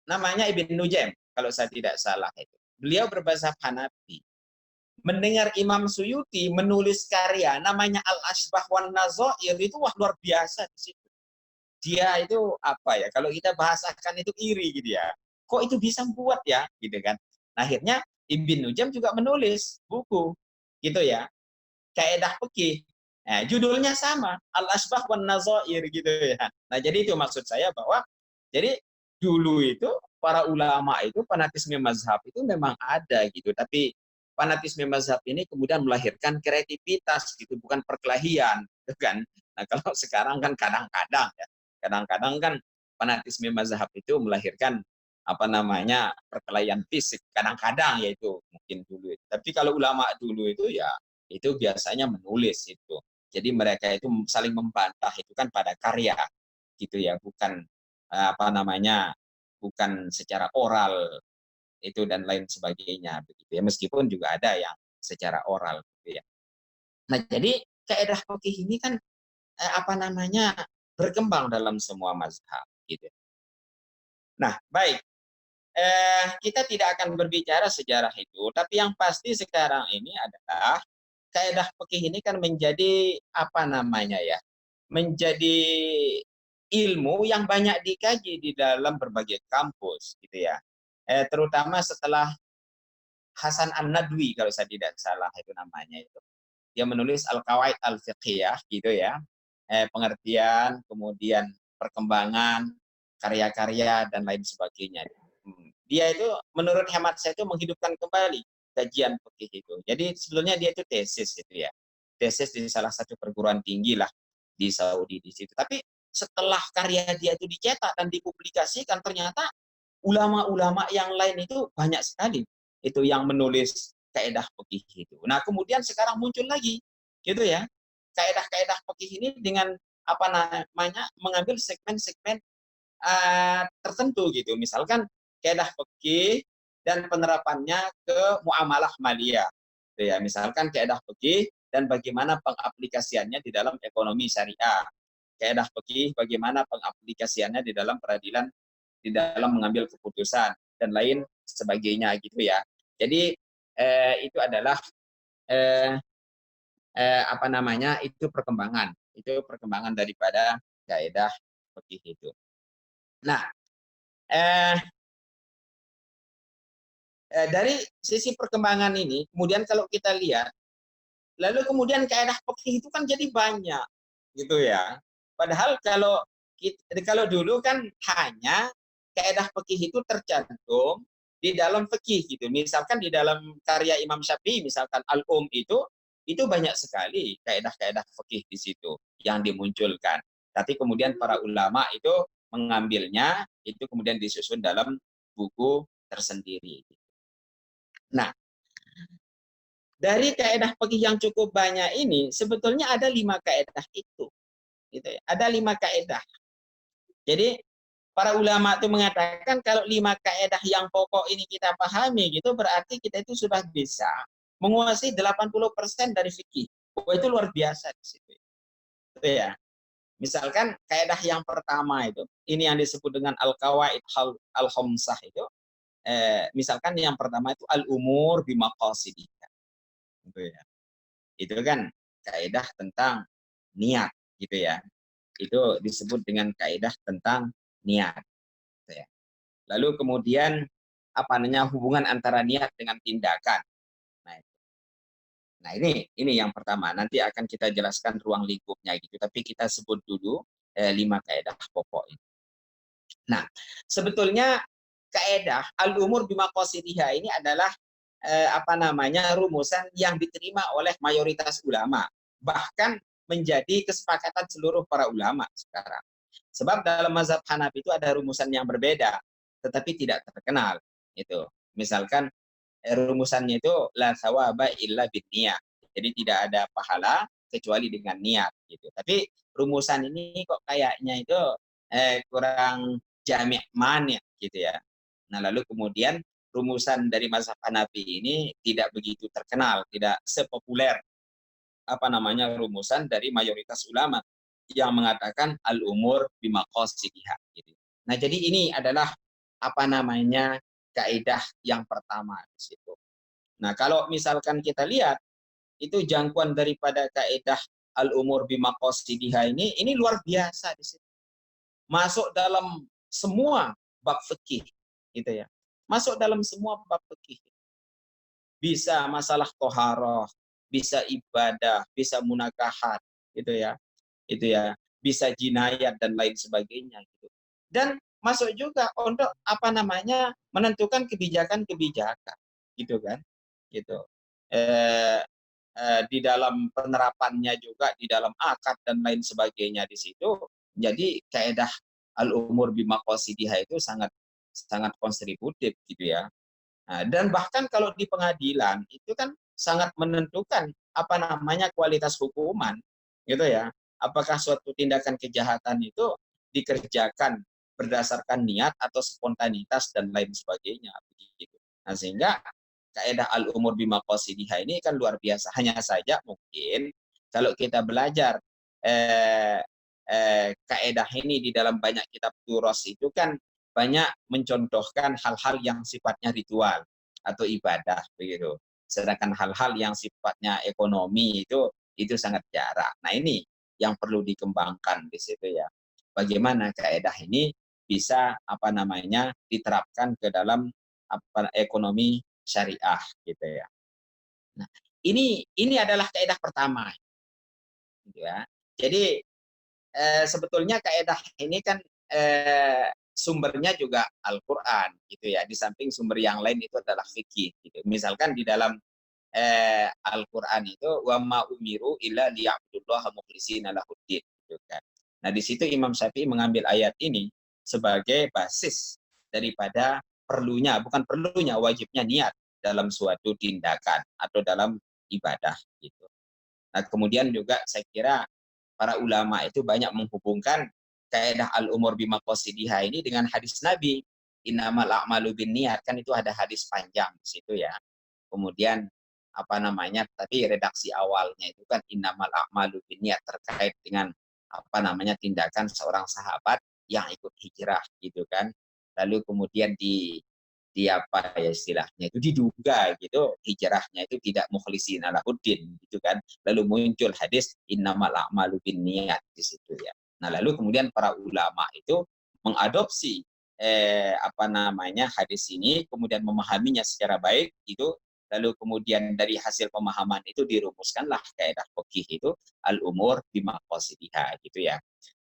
[SPEAKER 2] namanya Ibn Nujaim kalau saya tidak salah itu. Beliau berbahasa Hanafi. Mendengar Imam Suyuti menulis karya namanya Al-Ashbah wan Nazair itu wah luar biasa di situ. Dia itu kalau kita bahasakan itu iri gitu ya. Kok itu bisa buat ya gitu kan. Nah, akhirnya Ibn Nujam juga menulis buku gitu ya. Kaedah fikih. Nah, judulnya sama, Al-Ashbah wan Nazair gitu ya. Nah, jadi itu maksud saya bahwa jadi dulu itu para ulama itu fanatisme mazhab itu memang ada gitu, tapi fanatisme mazhab ini kemudian melahirkan kreativitas gitu, bukan perkelahian gitu kan. Nah, kalau sekarang kan kadang-kadang ya, kadang-kadang kan fanatisme mazhab itu melahirkan perkelahian fisik, kadang-kadang yaitu mungkin dulu. Tapi kalau ulama dulu itu ya itu biasanya menulis itu. Jadi mereka itu saling membantah itu kan pada karya gitu ya, bukan bukan secara oral itu dan lain sebagainya begitu ya. Meskipun juga ada yang secara oral gitu ya. Nah, jadi kaedah fikih ini kan berkembang dalam semua mazhab gitu. Nah, baik. Kita tidak akan berbicara sejarah itu, tapi yang pasti sekarang ini adalah kaedah fikih ini kan menjadi menjadi ilmu yang banyak dikaji di dalam berbagai kampus gitu ya. Terutama setelah Hasan An-Nadwi kalau saya tidak salah itu namanya itu. Dia menulis Al-Qawaid Al-Fiqhiyah gitu ya. Pengertian, kemudian perkembangan, karya-karya dan lain sebagainya. Dia itu menurut hemat saya itu menghidupkan kembali kajian fikih itu. Jadi sebetulnya dia itu tesis itu ya. Tesis di salah satu perguruan tinggi lah di Saudi di situ. Tapi setelah karya dia itu dicetak dan dipublikasikan, ternyata ulama-ulama yang lain itu banyak sekali itu yang menulis kaedah fikih itu. Nah, kemudian sekarang muncul lagi gitu ya. Kaedah-kaedah fikih ini dengan mengambil segmen-segmen tertentu gitu. Misalkan kaedah fikih dan penerapannya ke muamalah maliyah. Ya, misalkan kaedah fikih dan bagaimana pengaplikasiannya di dalam ekonomi syariah. Kaedah fikih bagaimana pengaplikasiannya di dalam peradilan, di dalam mengambil keputusan dan lain sebagainya gitu ya. Jadi itu adalah apa namanya, itu perkembangan daripada kaidah fikih itu. Nah, dari sisi perkembangan ini, kemudian kalau kita lihat, lalu kemudian kaidah fikih itu kan jadi banyak, gitu ya. Padahal kalau dulu kan hanya kaidah fikih itu tercantum di dalam fikih gitu. Misalkan di dalam karya Imam Syafi'i, misalkan itu banyak sekali kaidah-kaidah fikih di situ yang dimunculkan. Tapi kemudian para ulama itu mengambilnya, itu kemudian disusun dalam buku tersendiri. Nah, dari kaidah fikih yang cukup banyak ini, sebetulnya ada 5 kaidah itu. Gitu ya. Ada 5 kaidah. Jadi, para ulama itu mengatakan kalau 5 kaidah yang pokok ini kita pahami, gitu, berarti kita itu sudah bisa menguasai 80% dari fikih. Oh, itu luar biasa di situ. Gitu ya. Misalkan kaidah yang pertama itu, ini yang disebut dengan al-qawaid al-khamsah itu, misalkan yang pertama itu al-umur bimaqasidihha. Gitu ya. Itu kan kaidah tentang niat, gitu ya. Itu disebut dengan kaidah tentang niat, gitu ya. Lalu kemudian apa namanya, hubungan antara niat dengan tindakan. Nah, ini yang pertama. Nanti akan kita jelaskan ruang lingkupnya gitu. Tapi kita sebut dulu 5 kaidah pokok ini. Nah, sebetulnya kaidah al-umur bimaqasidihha ini adalah apa namanya, rumusan yang diterima oleh mayoritas ulama, bahkan menjadi kesepakatan seluruh para ulama sekarang. Sebab dalam mazhab Hanafi itu ada rumusan yang berbeda, tetapi tidak terkenal. Itu, misalkan rumusannya itu la thawaba illa binniyah. Jadi tidak ada pahala kecuali dengan niat gitu. Tapi rumusan ini kok kayaknya itu kurang jami' mani' gitu ya. Nah, lalu kemudian rumusan dari mazhab Hanafi ini tidak begitu terkenal, tidak sepopuler apa namanya rumusan dari mayoritas ulama yang mengatakan al-umur bimaqasidihha gitu. Nah, jadi ini adalah apa namanya kaidah yang pertama di situ. Nah, kalau misalkan kita lihat itu jangkauan daripada kaidah al-umur bimaqasidihha ini luar biasa di situ. Masuk dalam semua bab fikih gitu ya. Masuk dalam semua bab fikih. Bisa masalah toharoh, bisa ibadah, bisa munakahat, gitu ya, itu ya, bisa jinayat dan lain sebagainya, gitu. Dan masuk juga untuk apa namanya menentukan kebijakan-kebijakan, gitu kan, gitu. Di dalam penerapannya juga, di dalam akad dan lain sebagainya di situ. Jadi kaidah al-umur bimaqasidihha itu sangat sangat kontributif gitu ya. Nah, dan bahkan kalau di pengadilan itu kan sangat menentukan apa namanya kualitas hukuman, gitu ya. Apakah suatu tindakan kejahatan itu dikerjakan berdasarkan niat atau spontanitas dan lain sebagainya, begitu. Nah, sehingga kaidah al-umur bimaqasidihha ini kan luar biasa. Hanya saja mungkin kalau kita belajar kaidah ini di dalam banyak kitab turos itu kan banyak mencontohkan hal-hal yang sifatnya ritual atau ibadah begitu. Sedangkan hal-hal yang sifatnya ekonomi itu sangat jarang. Nah, ini yang perlu dikembangkan di situ ya. Bagaimana kaidah ini bisa apa namanya diterapkan ke dalam apa ekonomi syariah gitu ya. Nah, ini adalah kaidah pertama gitu ya. Jadi sebetulnya kaidah ini kan sumbernya juga Al-Qur'an gitu ya. Di samping sumber yang lain itu adalah fikih gitu. Misalkan di dalam Al-Qur'an itu wa ma umiru illa liya'budullaha mukhlishina lahuddin gitu kan. Nah, di situ Imam Syafi'i mengambil ayat ini sebagai basis daripada bukan perlunya, wajibnya niat dalam suatu tindakan atau dalam ibadah gitu. Nah, kemudian juga saya kira para ulama itu banyak menghubungkan kaidah al-umur bimaqasidihha ini dengan hadis Nabi innamal a'malu binniyat, kan itu ada hadis panjang di situ ya. Kemudian apa namanya, tapi redaksi awalnya itu kan innamal a'malu binniyat terkait dengan apa namanya tindakan seorang sahabat yang ikut hijrah gitu kan. Lalu kemudian apa ya istilahnya itu diduga gitu hijrahnya itu tidak mukhlisin alahuddin gitu kan, lalu muncul hadis innamal a'malu binniyat di situ ya. Nah lalu kemudian para ulama itu mengadopsi apa namanya hadis ini, kemudian memahaminya secara baik itu, lalu kemudian dari hasil pemahaman itu dirumuskanlah kaidah fikih itu al-umur bimaqasidiha gitu ya.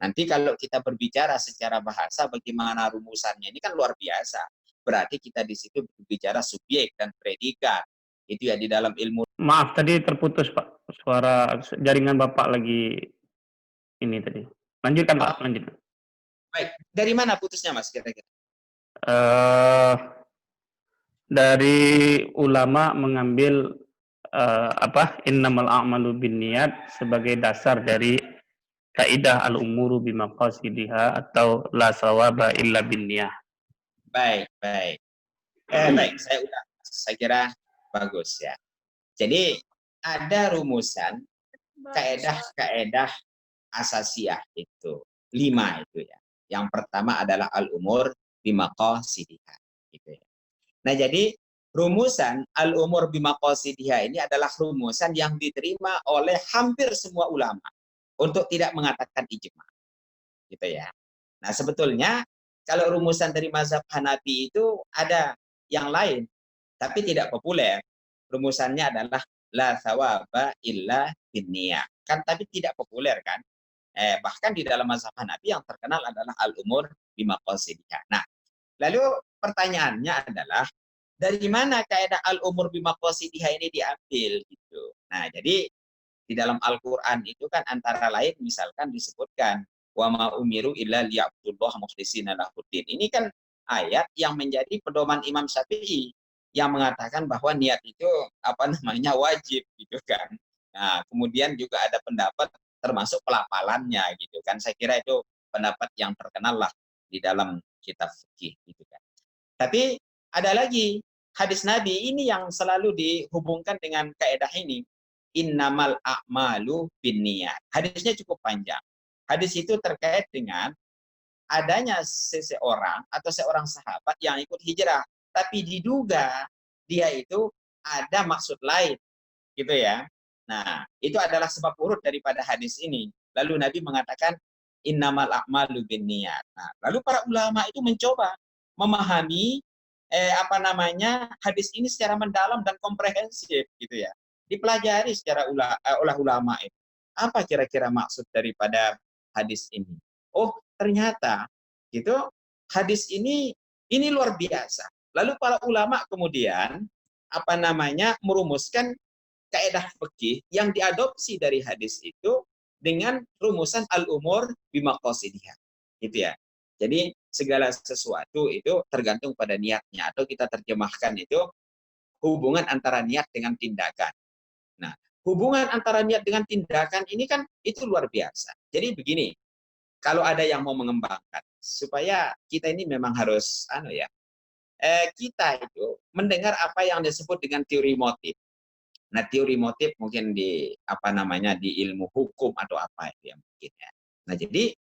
[SPEAKER 2] Nanti kalau kita berbicara secara bahasa bagaimana rumusannya ini kan luar biasa. Berarti kita di situ berbicara subjek dan predikat. Itu ya di dalam ilmu.
[SPEAKER 1] Maaf tadi terputus Pak, suara jaringan Bapak lagi ini tadi. Lanjutkan Pak, lanjutkan.
[SPEAKER 2] Baik, dari mana putusnya Mas kira-kira?
[SPEAKER 1] Dari ulama mengambil innamal a'malu binniyat sebagai dasar dari kaidah al-umuru bimaqasidiha atau la sawaba illa binniyah.
[SPEAKER 2] Baik, baik. Baik, saya ulang. Saya kira bagus ya. Jadi ada rumusan kaedah-kaedah asasiyah itu 5 itu ya. Yang pertama adalah al-umur bimaqasidiha gitu ya. Nah, jadi rumusan al-umur bimaqasidiha ini adalah rumusan yang diterima oleh hampir semua ulama untuk tidak mengatakan ijma. Gitu ya. Nah, sebetulnya kalau rumusan dari mazhab Hanafi itu ada yang lain tapi tidak populer. Rumusannya adalah la thawaba illa binniyah. Kan tapi tidak populer kan? Bahkan di dalam mazhab Hanafi yang terkenal adalah al-umur bimaqasidiha. Nah, lalu pertanyaannya adalah dari mana kaidah al-umur bimaqasidiha ini diambil gitu. Nah, jadi di dalam Al-Qur'an itu kan antara lain misalkan disebutkan wa ma umiru illa liya'budullaha mukhlishina lahuddin. Ini kan ayat yang menjadi pedoman Imam Syafi'i yang mengatakan bahwa niat itu apa namanya wajib gitu kan. Nah, kemudian juga ada pendapat termasuk pelafalannya gitu kan. Saya kira itu pendapat yang terkenal lah di dalam kitab fikih gitu kan. Tapi ada lagi hadis Nabi ini yang selalu dihubungkan dengan kaidah ini. Innamal a'malu binniyat. Hadisnya cukup panjang. Hadis itu terkait dengan adanya seseorang atau seorang sahabat yang ikut hijrah, tapi diduga dia itu ada maksud lain, gitu ya. Nah, itu adalah sebab urut daripada hadis ini. Lalu Nabi mengatakan innamal a'malu binniyat. Nah, lalu para ulama itu mencoba memahami hadis ini secara mendalam dan komprehensif gitu ya. Dipelajari secara oleh ulama itu. Apa kira-kira maksud daripada hadis ini? Oh, ternyata gitu hadis ini luar biasa. Lalu para ulama kemudian merumuskan kaidah fikih yang diadopsi dari hadis itu dengan rumusan al-umur bimaqasidiha. Gitu ya. Jadi segala sesuatu itu tergantung pada niatnya, atau kita terjemahkan itu hubungan antara niat dengan tindakan. Nah, hubungan antara niat dengan tindakan ini kan itu luar biasa. Jadi begini, kalau ada yang mau mengembangkan supaya kita ini memang harus kita itu mendengar apa yang disebut dengan teori motif. Nah, teori motif mungkin di di ilmu hukum atau apa itu ya mungkin ya. Nah, jadi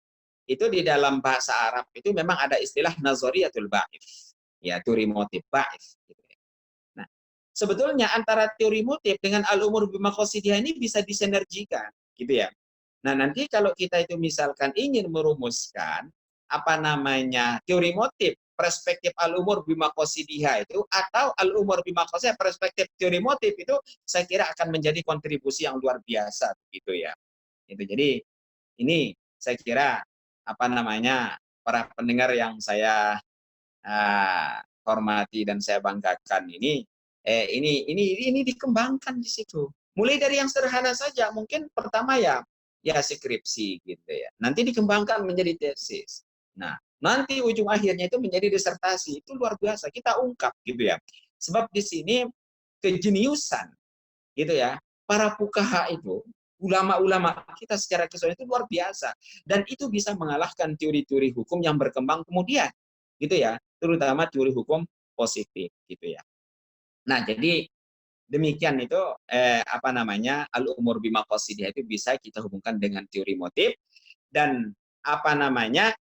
[SPEAKER 2] itu di dalam bahasa Arab itu memang ada istilah nazariyatul ba'if. Ya, teori motif ba'if gitu ya. Nah, sebetulnya antara teori motif dengan al-umur bimaqasidiyah ini bisa disinergikan gitu ya. Nah, nanti kalau kita itu misalkan ingin merumuskan teori motif perspektif al-umur bimaqasidiyah itu atau al-umur bimaqasidiyah perspektif teori motif itu, saya kira akan menjadi kontribusi yang luar biasa gitu ya. Itu jadi ini saya kira para pendengar yang saya hormati dan saya banggakan ini dikembangkan di situ. Mulai dari yang sederhana saja, mungkin pertama ya skripsi gitu ya. Nanti dikembangkan menjadi tesis. Nah, nanti ujung akhirnya itu menjadi disertasi. Itu luar biasa, kita ungkap gitu ya. Sebab di sini kejeniusan gitu ya. Para fuqaha itu, ulama-ulama kita secara keseluruhan itu luar biasa, dan itu bisa mengalahkan teori-teori hukum yang berkembang kemudian gitu ya, terutama teori hukum positif gitu ya. Nah, jadi demikian itu al-umur bimaqasidiyah itu bisa kita hubungkan dengan teori motif, dan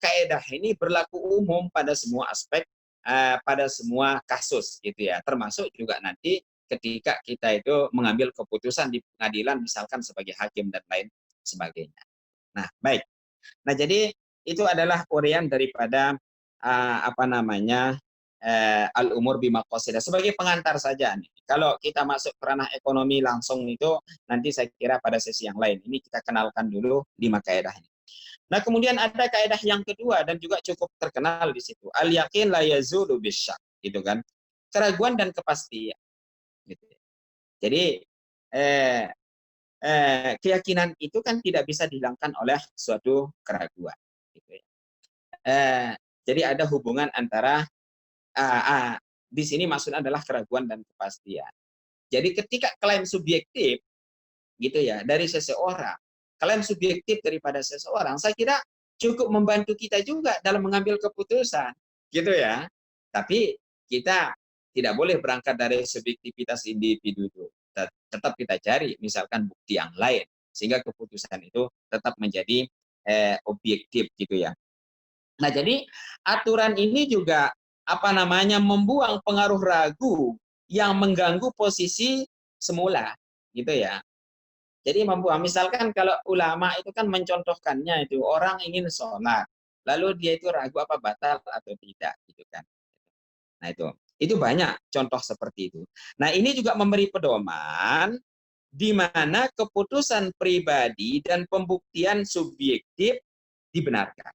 [SPEAKER 2] kaidah ini berlaku umum pada semua aspek pada semua kasus gitu ya, termasuk juga nanti ketika kita itu mengambil keputusan di pengadilan misalkan sebagai hakim dan lain sebagainya. Nah, baik. Nah, jadi itu adalah uraian daripada al-umur bimaqasidah sebagai pengantar saja nih. Kalau kita masuk ke ranah ekonomi langsung itu nanti saya kira pada sesi yang lain. Ini kita kenalkan dulu 5 kaidah ini. Nah, kemudian ada kaidah yang kedua dan juga cukup terkenal di situ. Al-yaqin la yazulu bisyak, gitu kan. Keraguan dan kepastian. Gitu. Jadi keyakinan itu kan tidak bisa dihilangkan oleh suatu keraguan. Gitu ya. Jadi ada hubungan antara di sini maksudnya adalah keraguan dan kepastian. Jadi ketika klaim subjektif gitu ya dari seseorang, klaim subjektif daripada seseorang, saya kira cukup membantu kita juga dalam mengambil keputusan, gitu ya. Tapi kita tidak boleh berangkat dari subjektivitas individu itu. Tetap kita cari misalkan bukti yang lain sehingga keputusan itu tetap menjadi objektif gitu ya. Nah, jadi aturan ini juga membuang pengaruh ragu yang mengganggu posisi semula, gitu ya. Jadi membuang, misalkan kalau ulama itu kan mencontohkannya itu orang ingin sholat, lalu dia itu ragu apa batal atau tidak, gitu kan. Nah, itu banyak contoh seperti itu. Nah, ini juga memberi pedoman di mana keputusan pribadi dan pembuktian subjektif dibenarkan.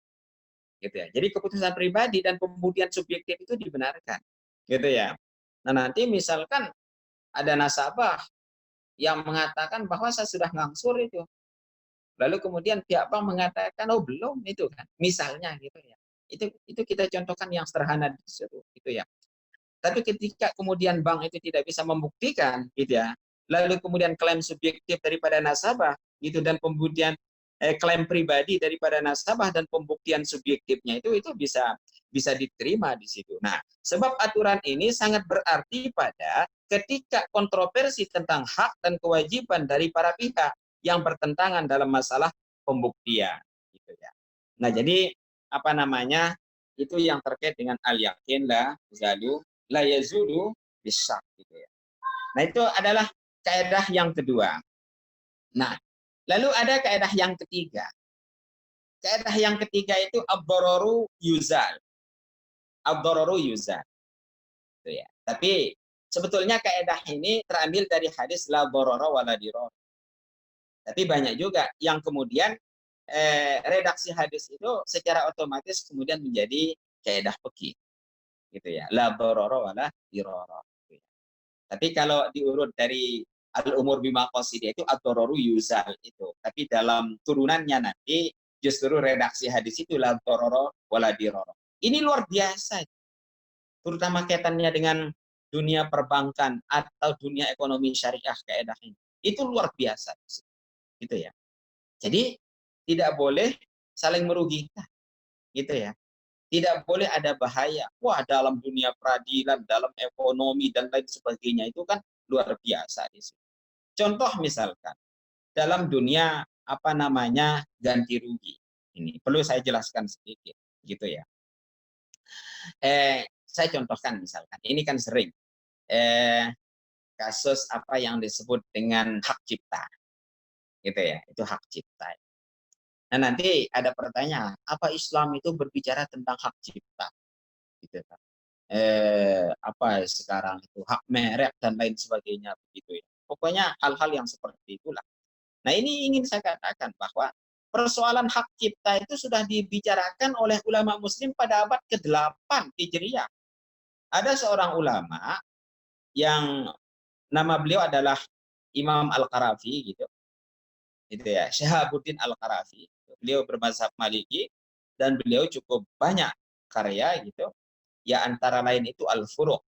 [SPEAKER 2] Gitu ya. Jadi keputusan pribadi dan pembuktian subjektif itu dibenarkan, gitu ya. Nah, nanti misalkan ada nasabah yang mengatakan bahwa saya sudah ngangsur itu, lalu kemudian pihak bank mengatakan oh belum itu kan, misalnya gitu ya. Itu kita contohkan yang sederhana di situ, gitu ya. Tapi ketika kemudian bank itu tidak bisa membuktikan, gitu ya, lalu kemudian klaim subjektif daripada nasabah, gitu, dan pembuktian klaim pribadi daripada nasabah dan pembuktian subjektifnya itu bisa diterima di situ. Nah, sebab aturan ini sangat berarti pada ketika kontroversi tentang hak dan kewajiban dari para pihak yang bertentangan dalam masalah pembuktian, gitu ya. Nah, jadi itu yang terkait dengan al-yakin la yazulu bisyak, gitu ya. Nah, itu adalah kaidah yang kedua. Nah, lalu ada kaidah yang ketiga. Kaidah yang ketiga itu ad-dararu yuzal. Ad-dararu yuzal. Gitu ya. Tapi sebetulnya kaidah ini terambil dari hadis la darara wala dirar. Tapi banyak juga yang kemudian redaksi hadis itu secara otomatis kemudian menjadi kaidah fikih. Gitu ya. La darara wala dirar. Gitu ya. Tapi kalau diurut dari al-umur bimaqasidah itu ad-dararu yuzal itu. Tapi dalam turunannya nanti justru redaksi hadis itu la darara wala dirar. Ini luar biasa. Terutama kaitannya dengan dunia perbankan atau dunia ekonomi syariah kaidah ini. Itu luar biasa. Gitu ya. Jadi tidak boleh saling merugikan. Gitu ya. Tidak boleh ada bahaya. Wah, dalam dunia peradilan, dalam ekonomi dan lain sebagainya itu kan luar biasa di situ. Contoh misalkan dalam dunia ganti rugi. Ini perlu saya jelaskan sedikit, gitu ya. Saya contohkan misalkan, ini kan sering kasus apa yang disebut dengan hak cipta, gitu ya. Itu hak cipta. Nah, nanti ada pertanyaan, apa Islam itu berbicara tentang hak cipta? Gitu kan. Sekarang itu hak merek dan lain sebagainya begitu ya. Pokoknya hal-hal yang seperti itulah. Nah, ini ingin saya katakan bahwa persoalan hak cipta itu sudah dibicarakan oleh ulama muslim pada abad ke-8 Hijriah. Ada seorang ulama yang nama beliau adalah Imam Al-Qarafi gitu. Gitu ya, Syihabuddin Al-Qarafi. Beliau bermazhab Maliki dan beliau cukup banyak karya gitu. Ya antara lain itu Al-Furuq.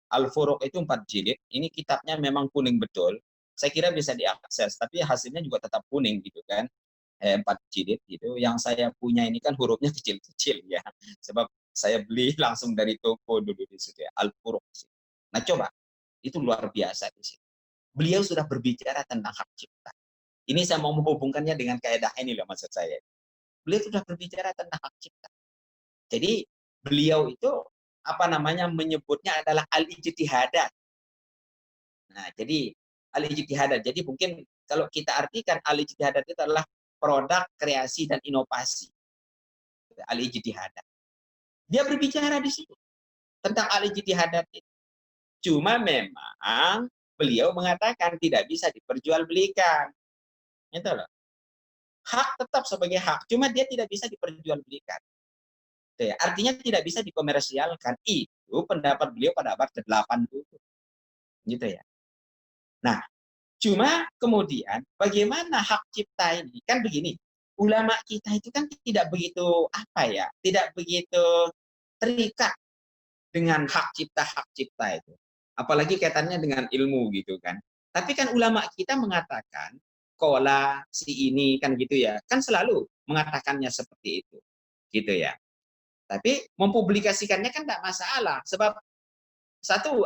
[SPEAKER 2] Al-Furuq itu 4 jilid. Ini kitabnya memang kuning betul. Saya kira bisa diakses, tapi hasilnya juga tetap kuning gitu kan. 4 jilid gitu. Yang saya punya ini kan hurufnya kecil-kecil ya. Sebab saya beli langsung dari toko dulu di situ ya. Al-Furuq. Nah, coba. Itu luar biasa di situ. Beliau sudah berbicara tentang hak cipta. Ini saya mau menghubungkannya dengan kaidah ini loh maksud saya. Beliau sudah berbicara tentang hak cipta. Jadi beliau itu menyebutnya adalah al-ijtihadat. Nah, jadi al-ijtihadat. Jadi mungkin kalau kita artikan al-ijtihadat itu adalah produk, kreasi, dan inovasi. Al-ijtihadat. Dia berbicara di situ tentang al-ijtihadat itu. Cuma memang beliau mengatakan tidak bisa diperjualbelikan. Itu loh. Hak tetap sebagai hak, cuma dia tidak bisa diperjualbelikan. Gitu ya. Artinya tidak bisa dikomersialkan. Itu pendapat beliau pada abad ke-8 dulu. Gitu ya. Nah, cuma kemudian bagaimana hak cipta ini? Kan begini, ulama kita itu kan tidak begitu tidak begitu terikat dengan hak cipta itu. Apalagi kaitannya dengan ilmu gitu kan. Tapi kan ulama kita mengatakan kola si ini kan gitu ya. Kan selalu mengatakannya seperti itu. Gitu ya. Tapi mempublikasikannya kan tidak masalah sebab satu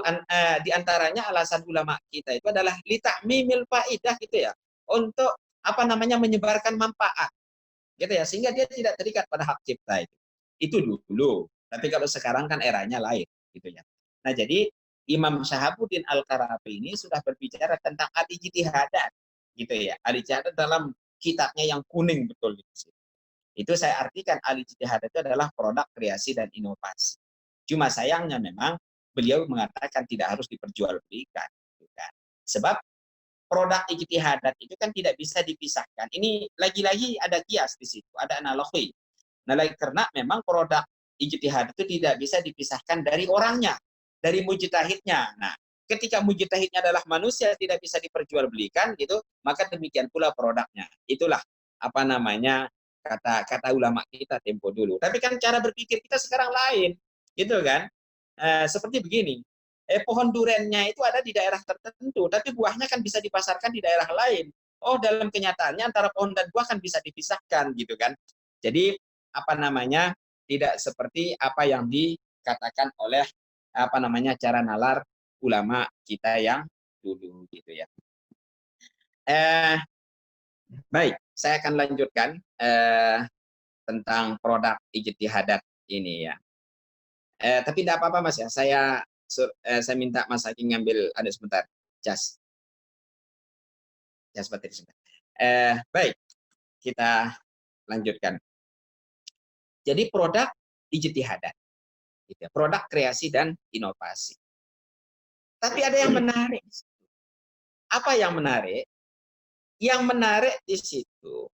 [SPEAKER 2] di antaranya alasan ulama kita itu adalah litakmimil faidah gitu ya. Untuk menyebarkan manfaat. Gitu ya. Sehingga dia tidak terikat pada hak cipta itu. Itu dulu. Tapi kalau sekarang kan eranya lain gitu ya. Nah, jadi Imam Syahabuddin Al-Karafi ini sudah berbicara tentang al-ijtihadat gitu ya. Al-ijtihadat dalam kitabnya yang kuning betul gitu. Itu saya artikan al-ijtihadat itu adalah produk kreasi dan inovasi. Cuma sayangnya memang beliau mengatakan tidak harus diperjualbelikan gitu kan. Sebab produk ijtihadat itu kan tidak bisa dipisahkan. Ini lagi-lagi ada kias di situ, ada analogi. Nah, karena memang produk ijtihad itu tidak bisa dipisahkan dari orangnya, dari mujtahidnya. Nah, ketika mujtahidnya adalah manusia tidak bisa diperjualbelikan gitu, maka demikian pula produknya. Itulah kata ulama kita tempo dulu. Tapi kan cara berpikir kita sekarang lain, gitu kan? Seperti begini. Pohon durennya itu ada di daerah tertentu, tapi buahnya kan bisa dipasarkan di daerah lain. Oh, dalam kenyataannya antara pohon dan buah kan bisa dipisahkan, gitu kan? Jadi tidak seperti apa yang dikatakan oleh cara nalar ulama kita yang dulu gitu ya. Baik, saya akan lanjutkan tentang produk ijtihadat ini ya. Tapi tidak apa-apa Mas ya, saya minta Mas Aki ngambil ada sebentar. Jas baterai sebentar. Baik, kita lanjutkan. Jadi produk ijtihadat, gitu. Produk kreasi dan inovasi. Tapi ada yang menarik. Apa yang menarik? Yang menarik di situ,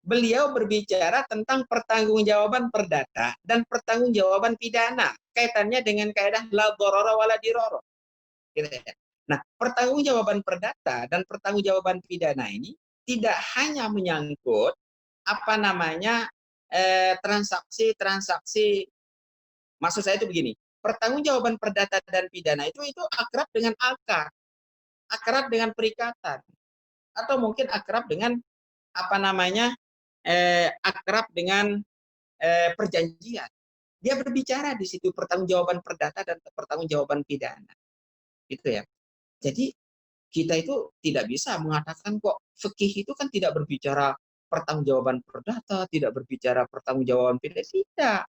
[SPEAKER 2] beliau berbicara tentang pertanggungjawaban perdata dan pertanggungjawaban pidana. Kaitannya dengan kaidah la dharara wala dirara. Gitu ya. Nah, pertanggungjawaban perdata dan pertanggungjawaban pidana ini tidak hanya menyangkut transaksi. Maksud saya itu begini, pertanggungjawaban perdata dan pidana itu akrab dengan akad, akrab dengan perikatan, atau mungkin akrab dengan akrab dengan perjanjian. Dia berbicara di situ pertanggungjawaban perdata dan pertanggungjawaban pidana. Gitu ya. Jadi kita itu tidak bisa mengatakan kok fikih itu kan tidak berbicara pertanggungjawaban perdata, tidak berbicara pertanggungjawaban pidana. Tidak.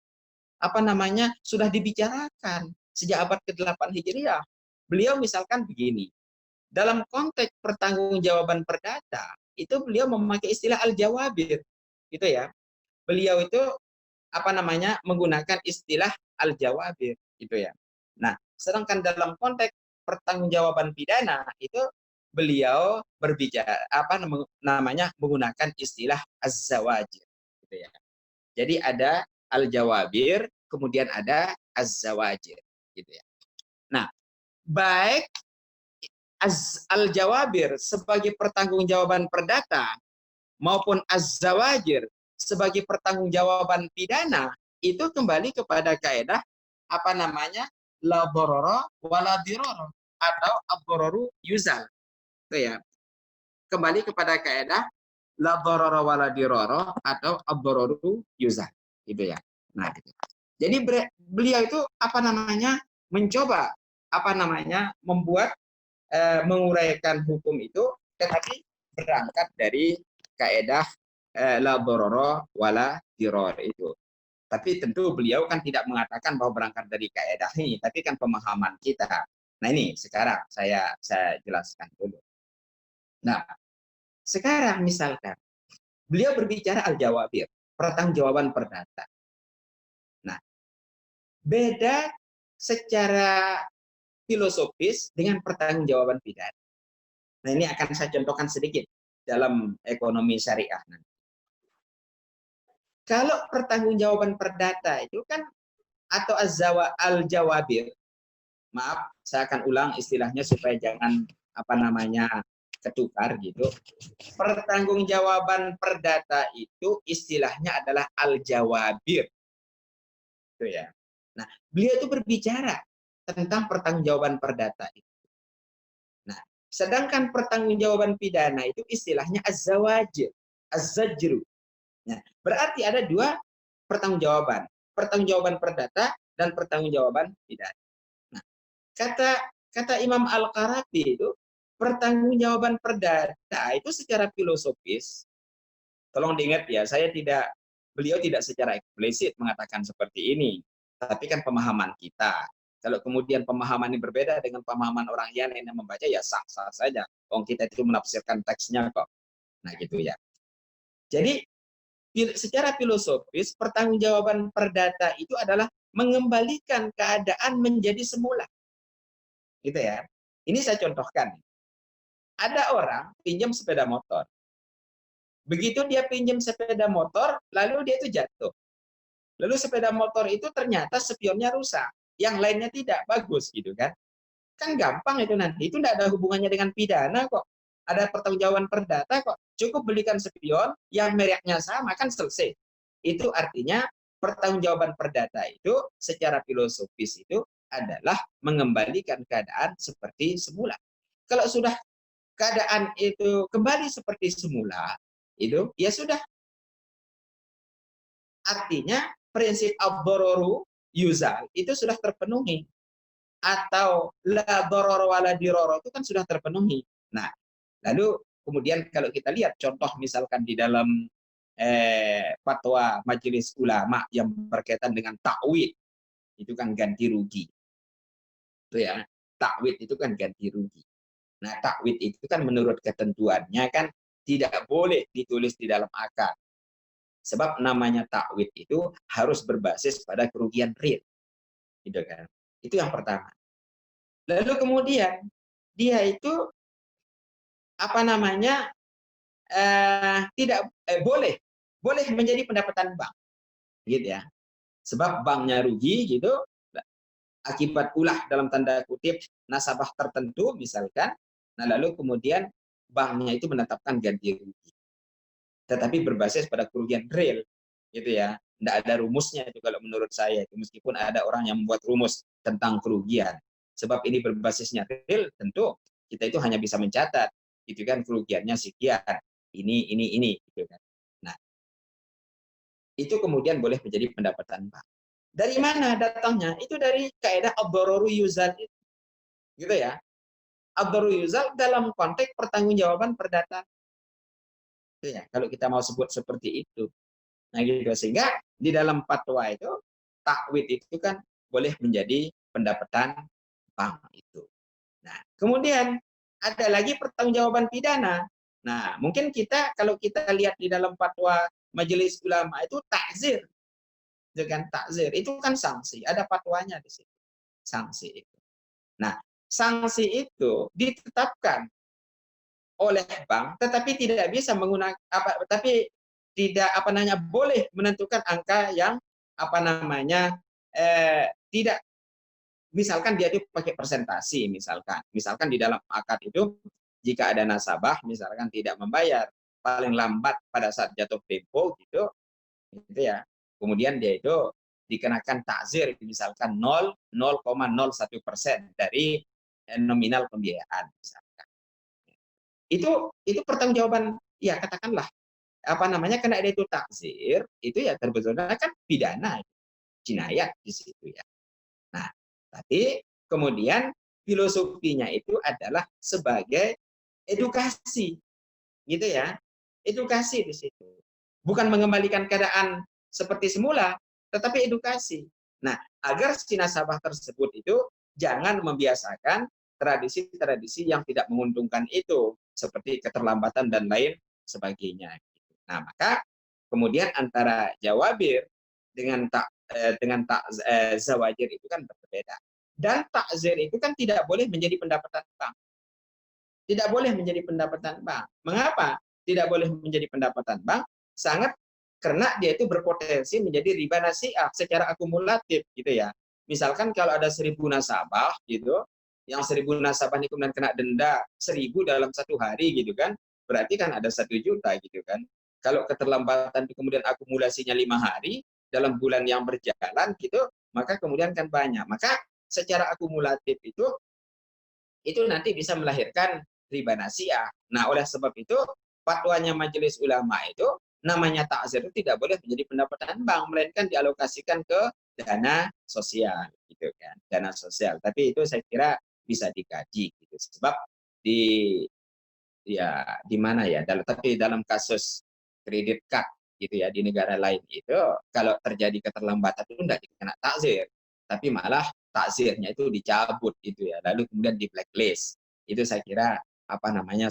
[SPEAKER 2] Sudah dibicarakan sejak abad ke-8 Hijriah. Beliau misalkan begini. Dalam konteks pertanggungjawaban perdata, itu beliau memakai istilah al-jawabir. Gitu ya. Beliau itu menggunakan istilah al-jawabir gitu ya. Nah, sedangkan dalam konteks pertanggungjawaban pidana itu beliau berbicara menggunakan istilah az-zawajir gitu ya. Jadi ada al-jawabir, kemudian ada az-zawajir gitu ya. Nah, baik al-jawabir sebagai pertanggungjawaban perdata maupun az-zawajir sebagai pertanggungjawaban pidana itu kembali kepada kaidah la dharara wala dirara atau ad-dhararu yuzal. Itu ya. Kembali kepada kaidah la dharara wala dirara atau ad-dhararu yuzal. Gitu ya. Nah, gitu. Jadi beliau itu mencoba membuat menguraikan hukum itu tetapi berangkat dari kaidah la dharara wala dirara itu. Tapi tentu beliau kan tidak mengatakan bahwa berangkat dari kaidah ini, tapi kan pemahaman kita. Nah ini sekarang saya jelaskan dulu. Nah sekarang misalkan beliau berbicara al-jawabir, pertanggungjawaban perdata. Nah beda secara filosofis dengan pertanggungjawaban pidana. Nah ini akan saya contohkan sedikit dalam ekonomi syariah nanti. Kalau pertanggungjawaban perdata itu kan atau al-jawabir, maaf, saya akan ulang istilahnya supaya jangan ketukar gitu. Pertanggungjawaban perdata itu istilahnya adalah al-jawabir. Itu ya. Nah, beliau itu berbicara tentang pertanggungjawaban perdata itu. Nah, sedangkan pertanggungjawaban pidana itu istilahnya az-zawajir, az-zajru. Nah, berarti ada dua pertanggungjawaban perdata dan pertanggungjawaban pidana. Nah, kata Imam Al-Qarafi itu pertanggungjawaban perdata itu secara filosofis, tolong diingat ya, beliau tidak secara eksplisit mengatakan seperti ini, tapi kan pemahaman kita. Kalau kemudian pemahaman ini berbeda dengan pemahaman orang yang membaca, ya sah-sah saja. Kita itu menafsirkan teksnya kok. Nah gitu ya. Jadi secara filosofis, pertanggungjawaban perdata itu adalah mengembalikan keadaan menjadi semula. Gitu ya. Ini saya contohkan. Ada orang pinjam sepeda motor. Begitu dia pinjam sepeda motor, lalu dia itu jatuh. Lalu sepeda motor itu ternyata spionnya rusak. Yang lainnya tidak bagus gitu kan. Kan gampang itu nanti. Itu tidak ada hubungannya dengan pidana kok. Ada pertanggungjawaban perdata kok. Cukup belikan spion yang mereknya sama, kan selesai. Itu artinya pertanggungjawaban perdata itu secara filosofis itu adalah mengembalikan keadaan seperti semula. Kalau sudah keadaan itu kembali seperti semula, itu ya sudah. Artinya prinsip ad-dararu yuzal itu sudah terpenuhi. Atau la darara wala dirara itu kan sudah terpenuhi. Nah, lalu kemudian kalau kita lihat contoh misalkan di dalam fatwa majelis ulama yang berkaitan dengan takwid, itu kan ganti rugi. Itu ya, takwid itu kan ganti rugi. Nah, takwid itu kan menurut ketentuannya kan tidak boleh ditulis di dalam akad. Sebab namanya takwid itu harus berbasis pada kerugian real. Gitu kan. Itu yang pertama. Lalu kemudian dia itu tidak boleh menjadi pendapatan bank, gitu ya. Sebab banknya rugi gitu akibat ulah dalam tanda kutip nasabah tertentu misalkan. Nah lalu kemudian banknya itu menetapkan ganti rugi. Tetapi berbasis pada kerugian real, gitu ya. Tidak ada rumusnya itu kalau menurut saya itu, meskipun ada orang yang membuat rumus tentang kerugian. Sebab ini berbasisnya real, tentu kita itu hanya bisa mencatat, gitu kan, kerugiannya sekian, ini, gitu kan. Nah, itu kemudian boleh menjadi pendapatan bank. Dari mana datangnya? Itu dari kaidah ad-dararu yuzal itu, gitu ya. Ad-dararu yuzal dalam konteks pertanggungjawaban perdata. Itu ya, kalau kita mau sebut seperti itu. Nah, gitu. Sehingga di dalam fatwa itu takwid itu kan boleh menjadi pendapatan bank itu. Nah, kemudian ada lagi pertanggungjawaban pidana. Nah, mungkin kalau kita lihat di dalam fatwa majelis ulama itu takzir. Dengan takzir itu kan sanksi, ada fatwanya di situ. Sanksi itu. Nah, sanksi itu ditetapkan oleh bank tetapi tidak bisa menggunakan boleh menentukan angka yang tidak, misalkan dia itu pakai persentasi, misalkan di dalam akad itu jika ada nasabah misalkan tidak membayar paling lambat pada saat jatuh tempo gitu ya, kemudian dia itu dikenakan takzir misalkan 0,01% dari nominal pembiayaan misalkan. Itu pertanggungjawaban, ya katakanlah karena ada itu takzir, itu ya terbetulnya kan pidana, jinayat di situ ya. Nah, tapi kemudian filosofinya itu adalah sebagai edukasi, gitu ya, edukasi di situ. Bukan mengembalikan keadaan seperti semula, tetapi edukasi. Nah, agar si nasabah tersebut itu jangan membiasakan tradisi-tradisi yang tidak menguntungkan itu, seperti keterlambatan dan lain sebagainya. Nah, maka kemudian antara jawabir dengan zawajir itu kan berbeda. Dan takzir itu kan tidak boleh menjadi pendapatan bank. Tidak boleh menjadi pendapatan bank. Mengapa tidak boleh menjadi pendapatan bank? Sangat karena dia itu berpotensi menjadi riba nasi'ah secara akumulatif gitu ya. Misalkan kalau ada 1.000 nasabah gitu, yang 1.000 nasabah ini kemudian kena denda 1.000 dalam satu hari gitu kan, berarti kan ada 1 juta gitu kan. Kalau keterlambatan itu kemudian akumulasinya 5 hari dalam bulan yang berjalan gitu, maka kemudian kan banyak. Maka secara akumulatif itu nanti bisa melahirkan riba nasi'ah. Nah, oleh sebab itu fatwanya Majelis Ulama itu namanya takzir itu tidak boleh menjadi pendapatan bank, melainkan dialokasikan ke dana sosial gitu kan, dana sosial. Tapi itu saya kira bisa dikaji gitu. Sebab di mana ya, tapi dalam kasus kredit card gitu ya di negara lain itu kalau terjadi keterlambatan itu tidak dikena takzir, tapi malah takzirnya itu dicabut gitu ya, lalu kemudian di blacklist. Itu saya kira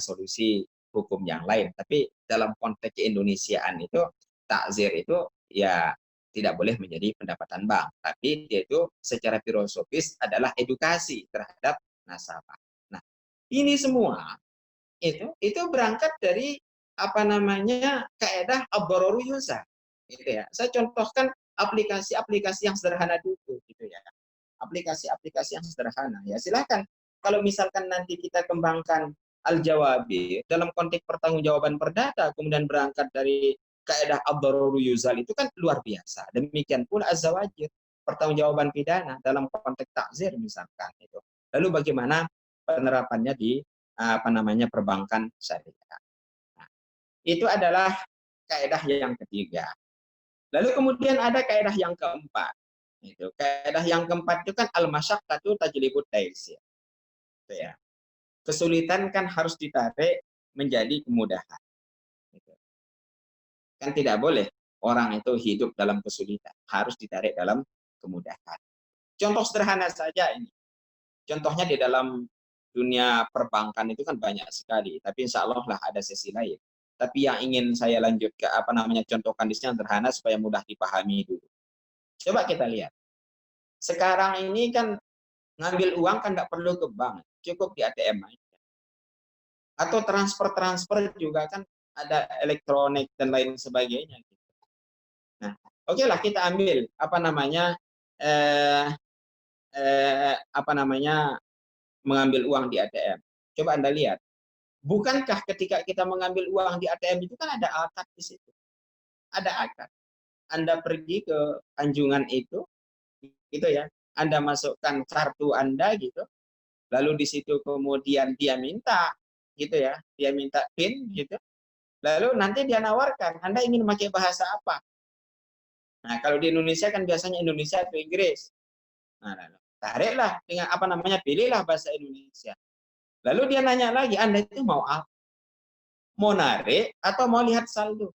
[SPEAKER 2] solusi hukum yang lain. Tapi dalam konteks keindonesiaan itu takzir itu ya tidak boleh menjadi pendapatan bank, tapi dia itu secara filosofis adalah edukasi terhadap nasabah. Nah, ini semua itu berangkat dari kaidah ad-dararu yuzal gitu ya. Saya contohkan aplikasi-aplikasi yang sederhana dulu gitu ya. Aplikasi-aplikasi yang sederhana ya. Silakan kalau misalkan nanti kita kembangkan al-jawabi dalam konteks pertanggungjawaban perdata, kemudian berangkat dari kaidah ad-dararu yuzal, itu kan luar biasa. Demikian pula az-zawajir, pertanggungjawaban pidana dalam konteks takzir misalkan itu. Lalu bagaimana penerapannya di perbankan syariah. Nah, itu adalah kaidah yang ketiga. Lalu kemudian ada kaidah yang keempat. Itu kaidah yang keempat itu kan al-masyaqqatu tajlibut taysir. Itu ya. Kesulitan kan harus ditarik menjadi kemudahan. Gitu. Kan tidak boleh orang itu hidup dalam kesulitan, harus ditarik dalam kemudahan. Contoh sederhana saja ini. Contohnya di dalam dunia perbankan itu kan banyak sekali, tapi insya Allah lah ada sesi lain. Tapi yang ingin saya lanjut ke contohkan di sini sederhana supaya mudah dipahami dulu. Coba kita lihat. Sekarang ini kan ngambil uang kan nggak perlu ke bank, cukup di ATM aja. Atau transfer juga kan ada elektronik dan lain sebagainya. Nah, oke lah kita ambil mengambil uang di ATM. Coba Anda lihat, bukankah ketika kita mengambil uang di ATM itu kan ada akad di situ? Ada akad. Anda pergi ke anjungan itu, gitu ya. Anda masukkan kartu Anda gitu. Lalu di situ kemudian dia minta, gitu ya. Dia minta PIN gitu. Lalu nanti dia nawarkan, Anda ingin pakai bahasa apa? Nah, kalau di Indonesia kan biasanya Indonesia atau Inggris. Nah, tariklah dengan pilihlah bahasa Indonesia. Lalu dia nanya lagi, Anda itu mau apa? Mau narik atau mau lihat saldo?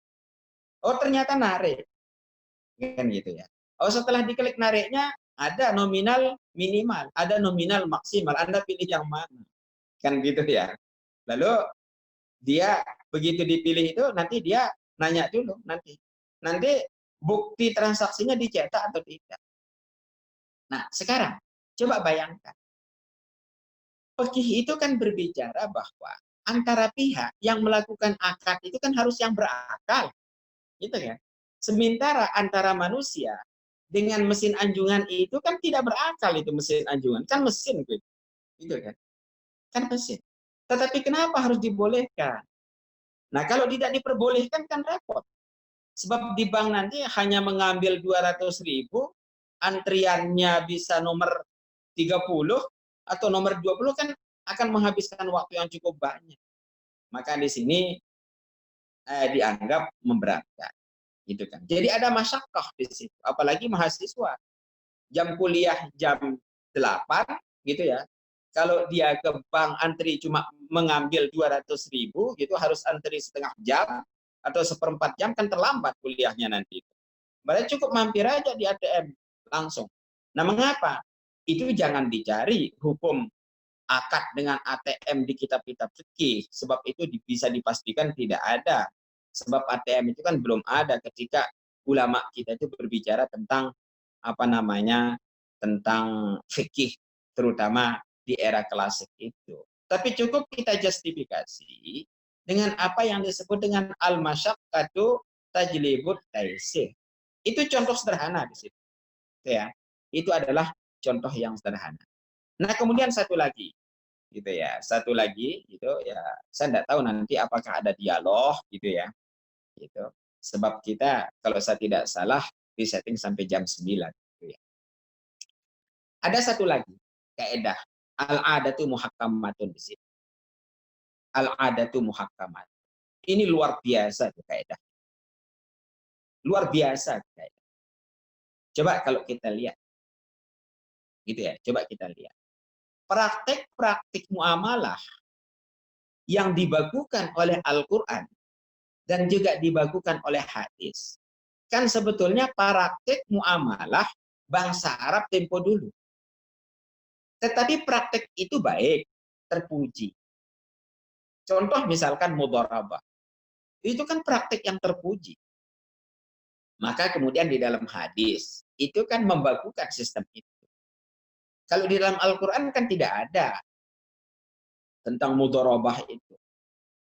[SPEAKER 2] Oh, ternyata narik. Kan gitu ya. Oh, setelah diklik nariknya ada nominal minimal, ada nominal maksimal. Anda pilih yang mana? Kan gitu ya. Lalu dia begitu dipilih itu nanti dia nanya dulu nanti bukti transaksinya dicetak atau tidak. Nah, sekarang coba bayangkan. Fikih itu kan berbicara bahwa antara pihak yang melakukan akad itu kan harus yang berakal. Gitu ya. Sementara antara manusia dengan mesin anjungan itu kan tidak berakal, itu mesin anjungan. Kan mesin gitu. Gitu kan. Kan mesin. Tetapi kenapa harus dibolehkan? Nah, kalau tidak diperbolehkan kan repot. Sebab di bank nanti hanya mengambil 200.000, antriannya bisa nomor 30 atau nomor 20 kan akan menghabiskan waktu yang cukup banyak. Maka di sini dianggap memberatkan. Gitu kan. Jadi ada masyakkah di situ, apalagi mahasiswa. Jam kuliah jam 8 gitu ya. Kalau dia ke bank antri cuma mengambil 200.000 gitu, harus antri setengah jam atau 1/4 jam, kan terlambat kuliahnya nanti. Mereka cukup mampir aja di ATM langsung. Nah, mengapa? Itu jangan dicari hukum akad dengan ATM di kitab-kitab fikih, sebab itu bisa dipastikan tidak ada. Sebab ATM itu kan belum ada ketika ulama kita itu berbicara tentang apa namanya, tentang fikih, terutama di era klasik itu. Tapi cukup kita justifikasi dengan apa yang disebut dengan al-masyaqqatu tajlibut taisir. Itu contoh sederhana di situ, ya. Itu adalah contoh yang sederhana. Nah, kemudian satu lagi, gitu ya. Satu lagi, gitu ya. Saya tidak tahu nanti apakah ada dialog, gitu ya. Gitu. Sebab kita, kalau saya tidak salah, disetting sampai jam 9. Gitu ya. Ada satu lagi kaidah, al-adatu muhakkamatun di sini. Al-adatu muhakkamat. Ini luar biasa tuh kaidah. Luar biasa kaidah. Coba kalau kita lihat, gitu ya. Coba kita lihat. Praktek-praktik muamalah yang dibakukan oleh Al-Quran dan juga dibakukan oleh hadis, kan sebetulnya praktek muamalah bangsa Arab tempo dulu. Tetapi praktek itu baik, terpuji. Contoh misalkan mudharabah. Itu kan praktek yang terpuji. Maka kemudian di dalam hadis, itu kan membakukan sistem itu. Kalau di dalam Al-Quran kan tidak ada tentang mudharabah itu.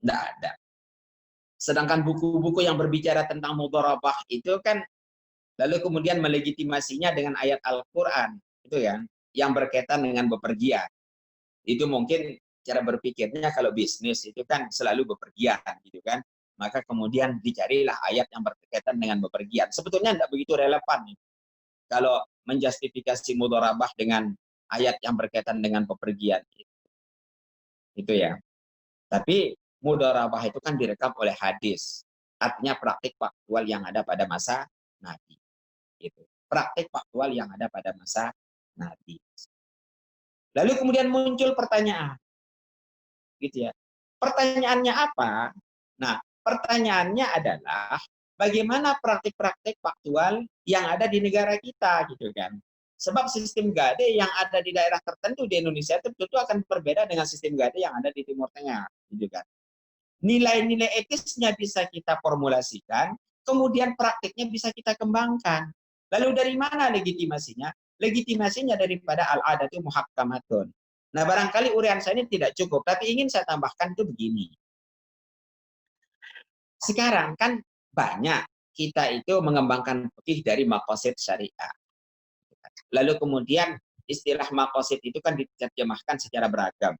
[SPEAKER 2] Tidak ada. Sedangkan buku-buku yang berbicara tentang mudharabah itu kan lalu kemudian melegitimasinya dengan ayat Al-Quran. Itu ya, yang berkaitan dengan bepergian. Itu mungkin cara berpikirnya kalau bisnis itu kan selalu bepergian gitu kan. Maka kemudian dicarilah ayat yang berkaitan dengan bepergian. Sebetulnya tidak begitu relevan kalau menjustifikasi mudharabah dengan ayat yang berkaitan dengan bepergian. Itu ya. Tapi mudharabah itu kan direkam oleh hadis. Artinya praktik faktual yang ada pada masa Nabi. Gitu. Praktik faktual yang ada pada masa Nabi. Lalu kemudian muncul pertanyaan. Gitu ya. Pertanyaannya apa? Nah, pertanyaannya adalah bagaimana praktik-praktik faktual yang ada di negara kita gitu kan. Sebab sistem gade yang ada di daerah tertentu di Indonesia itu tentu akan berbeda dengan sistem gade yang ada di Timur Tengah gitu kan. Nilai-nilai etisnya bisa kita formulasikan, kemudian praktiknya bisa kita kembangkan. Lalu dari mana legitimasinya? Legitimasinya daripada al-adatu muhakkamatun. Nah, barangkali urian saya ini tidak cukup, tapi ingin saya tambahkan itu begini. Sekarang kan banyak kita itu mengembangkan fikih dari maqasid syariah. Lalu kemudian istilah maqasid itu kan diterjemahkan secara beragam.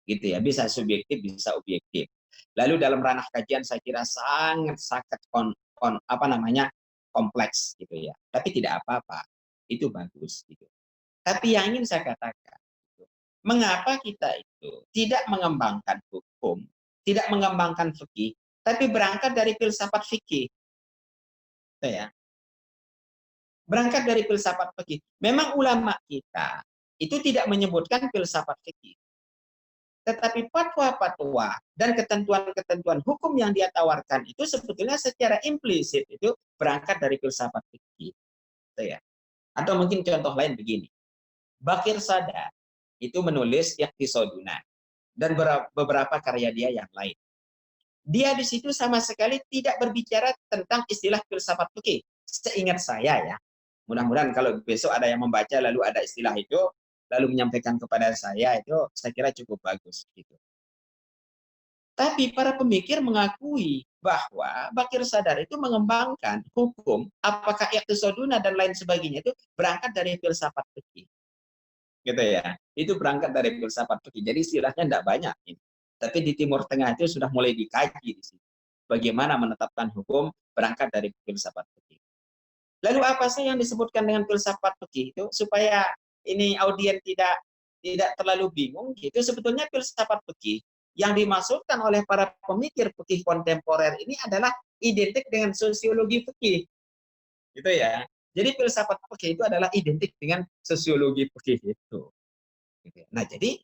[SPEAKER 2] Gitu ya, bisa subjektif, bisa objektif. Lalu dalam ranah kajian saya kira sangat kompleks gitu ya. Tapi tidak apa-apa, itu bagus gitu. Tapi yang ingin saya katakan, mengapa kita itu tidak mengembangkan hukum, tidak mengembangkan fikih, tapi berangkat dari filsafat fikih, ya. Berangkat dari filsafat fikih. Memang ulama kita itu tidak menyebutkan filsafat fikih. Tetapi fatwa-fatwa dan ketentuan-ketentuan hukum yang dia tawarkan itu sebetulnya secara implisit itu berangkat dari filsafat fikih. Ya. Atau mungkin contoh lain begini. Bakir Sada itu menulis Iqtisaduna dan beberapa karya dia yang lain. Dia di situ sama sekali tidak berbicara tentang istilah filsafat fikih. Seingat saya ya. Mudah-mudahan kalau besok ada yang membaca lalu ada istilah itu, lalu menyampaikan kepada saya kira cukup bagus gitu. Tapi para pemikir mengakui bahwa Bakir Sadar itu mengembangkan hukum, apakah iqtisaduna dan lain sebagainya itu berangkat dari filsafat fikih. Gitu ya. Itu berangkat dari filsafat fikih. Jadi istilahnya tidak banyak ini. Tapi di Timur Tengah itu sudah mulai dikaji di sini. Bagaimana menetapkan hukum berangkat dari filsafat fikih. Lalu apa sih yang disebutkan dengan filsafat fikih itu supaya ini audiens tidak terlalu bingung gitu. Sebetulnya filsafat fikih yang dimaksudkan oleh para pemikir fikih kontemporer ini adalah identik dengan sosiologi fikih. Gitu ya. Jadi filsafat fikih itu adalah identik dengan sosiologi fikih itu. Nah, jadi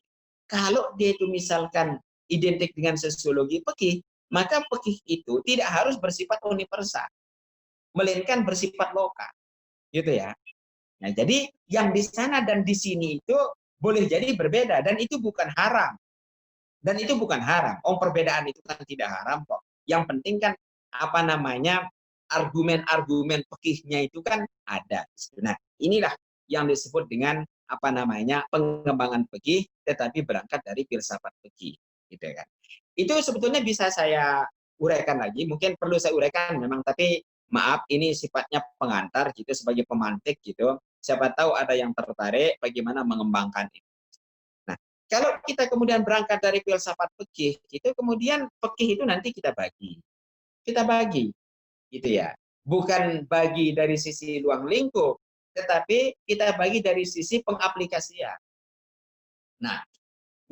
[SPEAKER 2] kalau dia itu misalkan identik dengan sosiologi fikih, maka fikih itu tidak harus bersifat universal. melainkan bersifat lokal, gitu ya. Nah, jadi yang di sana dan di sini itu boleh jadi berbeda dan itu bukan haram. Dan itu bukan haram. Perbedaan itu kan tidak haram kok. Yang penting kan apa namanya argumen-argumen fikihnya itu kan ada. Nah, inilah yang disebut dengan apa namanya pengembangan fikih, tetapi berangkat dari filsafat fikih, gitu kan. Itu sebetulnya bisa saya uraikan lagi. Mungkin perlu saya uraikan memang, tapi maaf ini sifatnya pengantar gitu sebagai pemantik gitu. Siapa tahu ada yang tertarik bagaimana mengembangkan itu. Nah, kalau kita kemudian berangkat dari filsafat fikih, itu kemudian fikih itu nanti kita bagi. Kita bagi, gitu ya. Bukan bagi dari sisi ruang lingkup, tetapi kita bagi dari sisi pengaplikasian. Nah,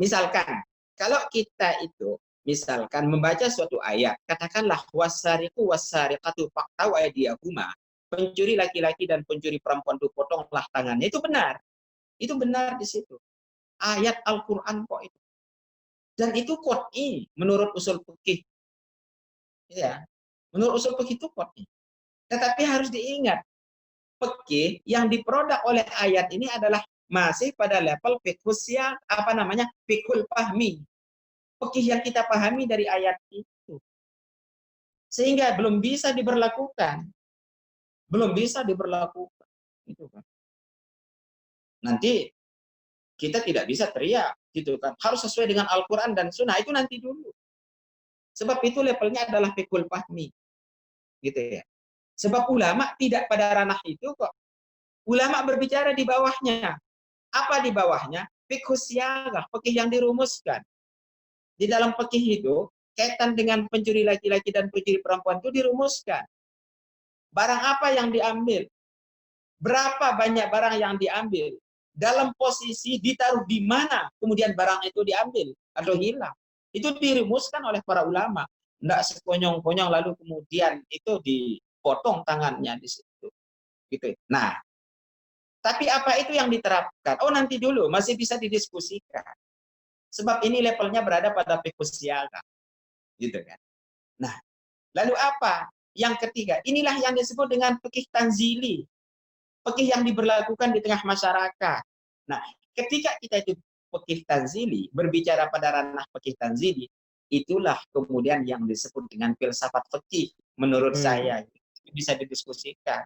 [SPEAKER 2] misalkan kalau kita itu misalkan membaca suatu ayat, katakanlah wasariqu wasariqatu faqtau aydiyahuma, pencuri laki-laki dan pencuri perempuan itu potonglah tangannya. Itu benar. Itu benar di situ. Ayat Al-Qur'an kok itu. Dan itu qot'i menurut usul fikih. Ya. Menurut usul fikih itu qot'i. Tetapi harus diingat, fikih yang diproduk oleh ayat ini adalah masih pada level fiqhusya, apa namanya, fiqhul fahmi. Fikih yang kita pahami dari ayat itu. Sehingga belum bisa diberlakukan. Belum bisa diberlakukan. Itu kan. Nanti kita tidak bisa teriak gitu kan. Harus sesuai dengan Al-Qur'an dan Sunnah, itu nanti dulu. Sebab itu levelnya adalah fiqhul fahmi. Gitu ya. Sebab ulama tidak pada ranah itu kok. Ulama berbicara di bawahnya. Apa di bawahnya? Fiqhus siyagah, fikih yang dirumuskan. Di dalam fikih itu, kaitan dengan pencuri laki-laki dan pencuri perempuan itu dirumuskan. Barang apa yang diambil? Berapa banyak barang yang diambil? Dalam posisi ditaruh di mana kemudian barang itu diambil atau hilang. Itu dirumuskan oleh para ulama. Tidak sekonyong-konyong lalu kemudian itu dipotong tangannya di situ. Gitu. Nah, tapi apa itu yang diterapkan? Oh, nanti dulu, masih bisa didiskusikan. Sebab ini levelnya berada pada fiqhus siyagah. Gitu kan. Nah, lalu apa? Yang ketiga, inilah yang disebut dengan fikih tanzili. Fikih yang diberlakukan di tengah masyarakat. Nah, ketika kita itu fikih tanzili, berbicara pada ranah fikih tanzili, itulah kemudian yang disebut dengan filsafat fikih menurut saya. Bisa didiskusikan.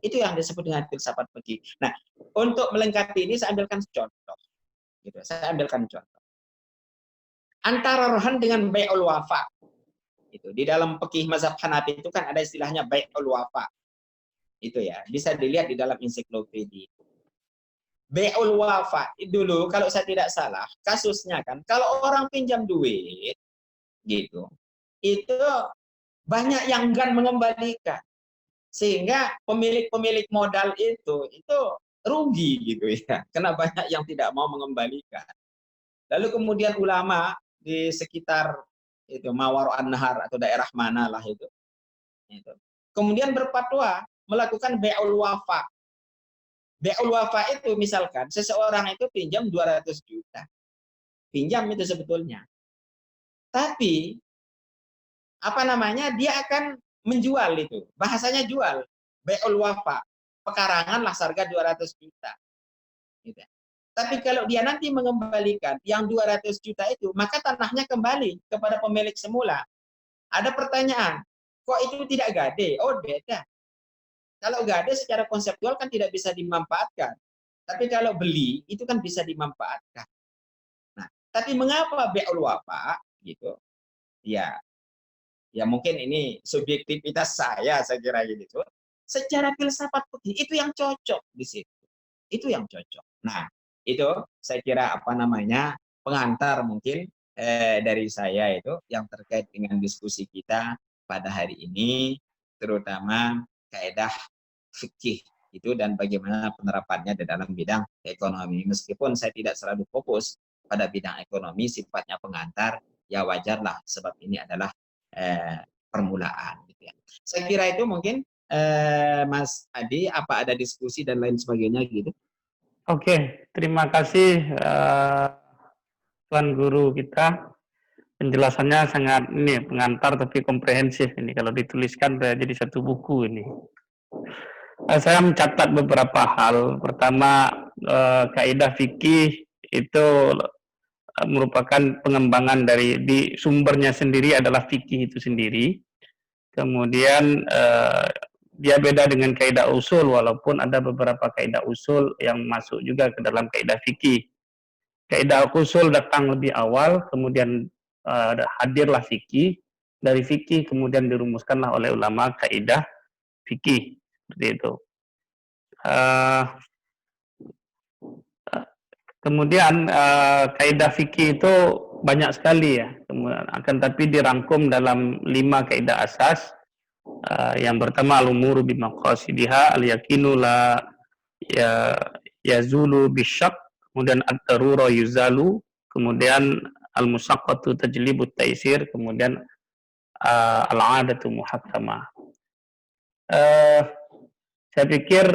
[SPEAKER 2] Itu yang disebut dengan filsafat fikih. Nah, untuk melengkapi ini saya ambilkan contoh. Gitu. Saya ambilkan contoh. Antara rohan dengan bai'ul wafa. Itu di dalam fikih mazhab Hanafi itu kan ada istilahnya bai'ul wafa. Itu ya, bisa dilihat di dalam ensiklopedia. Bai'ul wafa dulu kalau saya tidak salah, kasusnya kan kalau orang pinjam duit gitu, itu banyak yang enggan mengembalikan. Sehingga pemilik-pemilik modal itu rugi gitu ya, karena banyak yang tidak mau mengembalikan. Lalu kemudian ulama di sekitar itu Mawar an-Nahar atau daerah mana lah itu. Kemudian berfatwa melakukan bai'ul wafa. Bai'ul wafa itu misalkan seseorang itu pinjam 200 juta. Pinjam itu sebetulnya. Tapi apa namanya? Dia akan menjual itu. Bahasanya jual. Bai'ul wafa. Pekarangan lah harga 200 juta. Gitu. Tapi kalau dia nanti mengembalikan yang 200 juta itu, maka tanahnya kembali kepada pemilik semula. Ada pertanyaan, kok itu tidak gade? Oh, beda. Kalau gade secara konseptual kan tidak bisa dimanfaatkan. Tapi kalau beli, itu kan bisa dimanfaatkan. Nah, tapi mengapa bai'ul wafa? Gitu. Ya mungkin ini subjektivitas saya kira gitu. Secara filsafat fikih itu yang cocok di situ. Itu yang cocok. Nah, itu saya kira apa namanya pengantar mungkin dari saya itu yang terkait dengan diskusi kita pada hari ini, terutama kaidah fikih itu dan bagaimana penerapannya di dalam bidang ekonomi. Meskipun saya tidak selalu fokus pada bidang ekonomi, sifatnya pengantar, ya wajarlah sebab ini adalah permulaan. Gitu ya. Saya kira itu mungkin Mas Adi, apa ada diskusi dan lain sebagainya gitu?
[SPEAKER 1] Oke, terima kasih Tuan Guru kita Penjelasannya sangat ini pengantar tapi komprehensif ini. Kalau dituliskan jadi satu buku ini. Saya mencatat beberapa hal. Pertama, kaidah fikih itu merupakan pengembangan dari di sumbernya sendiri adalah fikih itu sendiri. Kemudian dia beda dengan kaidah usul, walaupun ada beberapa kaidah usul yang masuk juga ke dalam kaidah fikih. Kaidah usul datang lebih awal, kemudian hadirlah fikih. Dari fikih kemudian dirumuskanlah oleh ulama kaidah fikih, seperti itu. Kemudian kaidah fikih itu banyak sekali ya, kemudian akan tapi dirangkum dalam 5 kaidah asas. Yang pertama al-umuru bimaqasidiha, al-yakinu la yazulu bisyak, kemudian ad-darura yuzalu, kemudian al-musaqqatu tajlibut taisir, kemudian al-'adatu muhakkamah. Saya pikir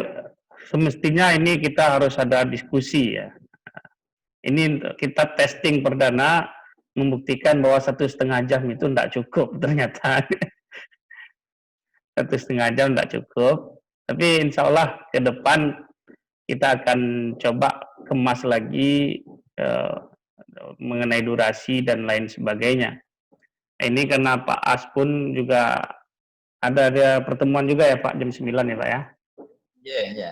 [SPEAKER 1] semestinya ini kita harus ada diskusi ya. Ini kita testing perdana, membuktikan bahwa 1,5 jam itu tidak cukup ternyata. 1,5 jam tidak cukup, tapi insya Allah ke depan kita akan coba kemas lagi mengenai durasi dan lain sebagainya. Ini karena Pak As pun juga ada pertemuan juga ya Pak, jam 9 ya Pak ya?
[SPEAKER 2] Iya.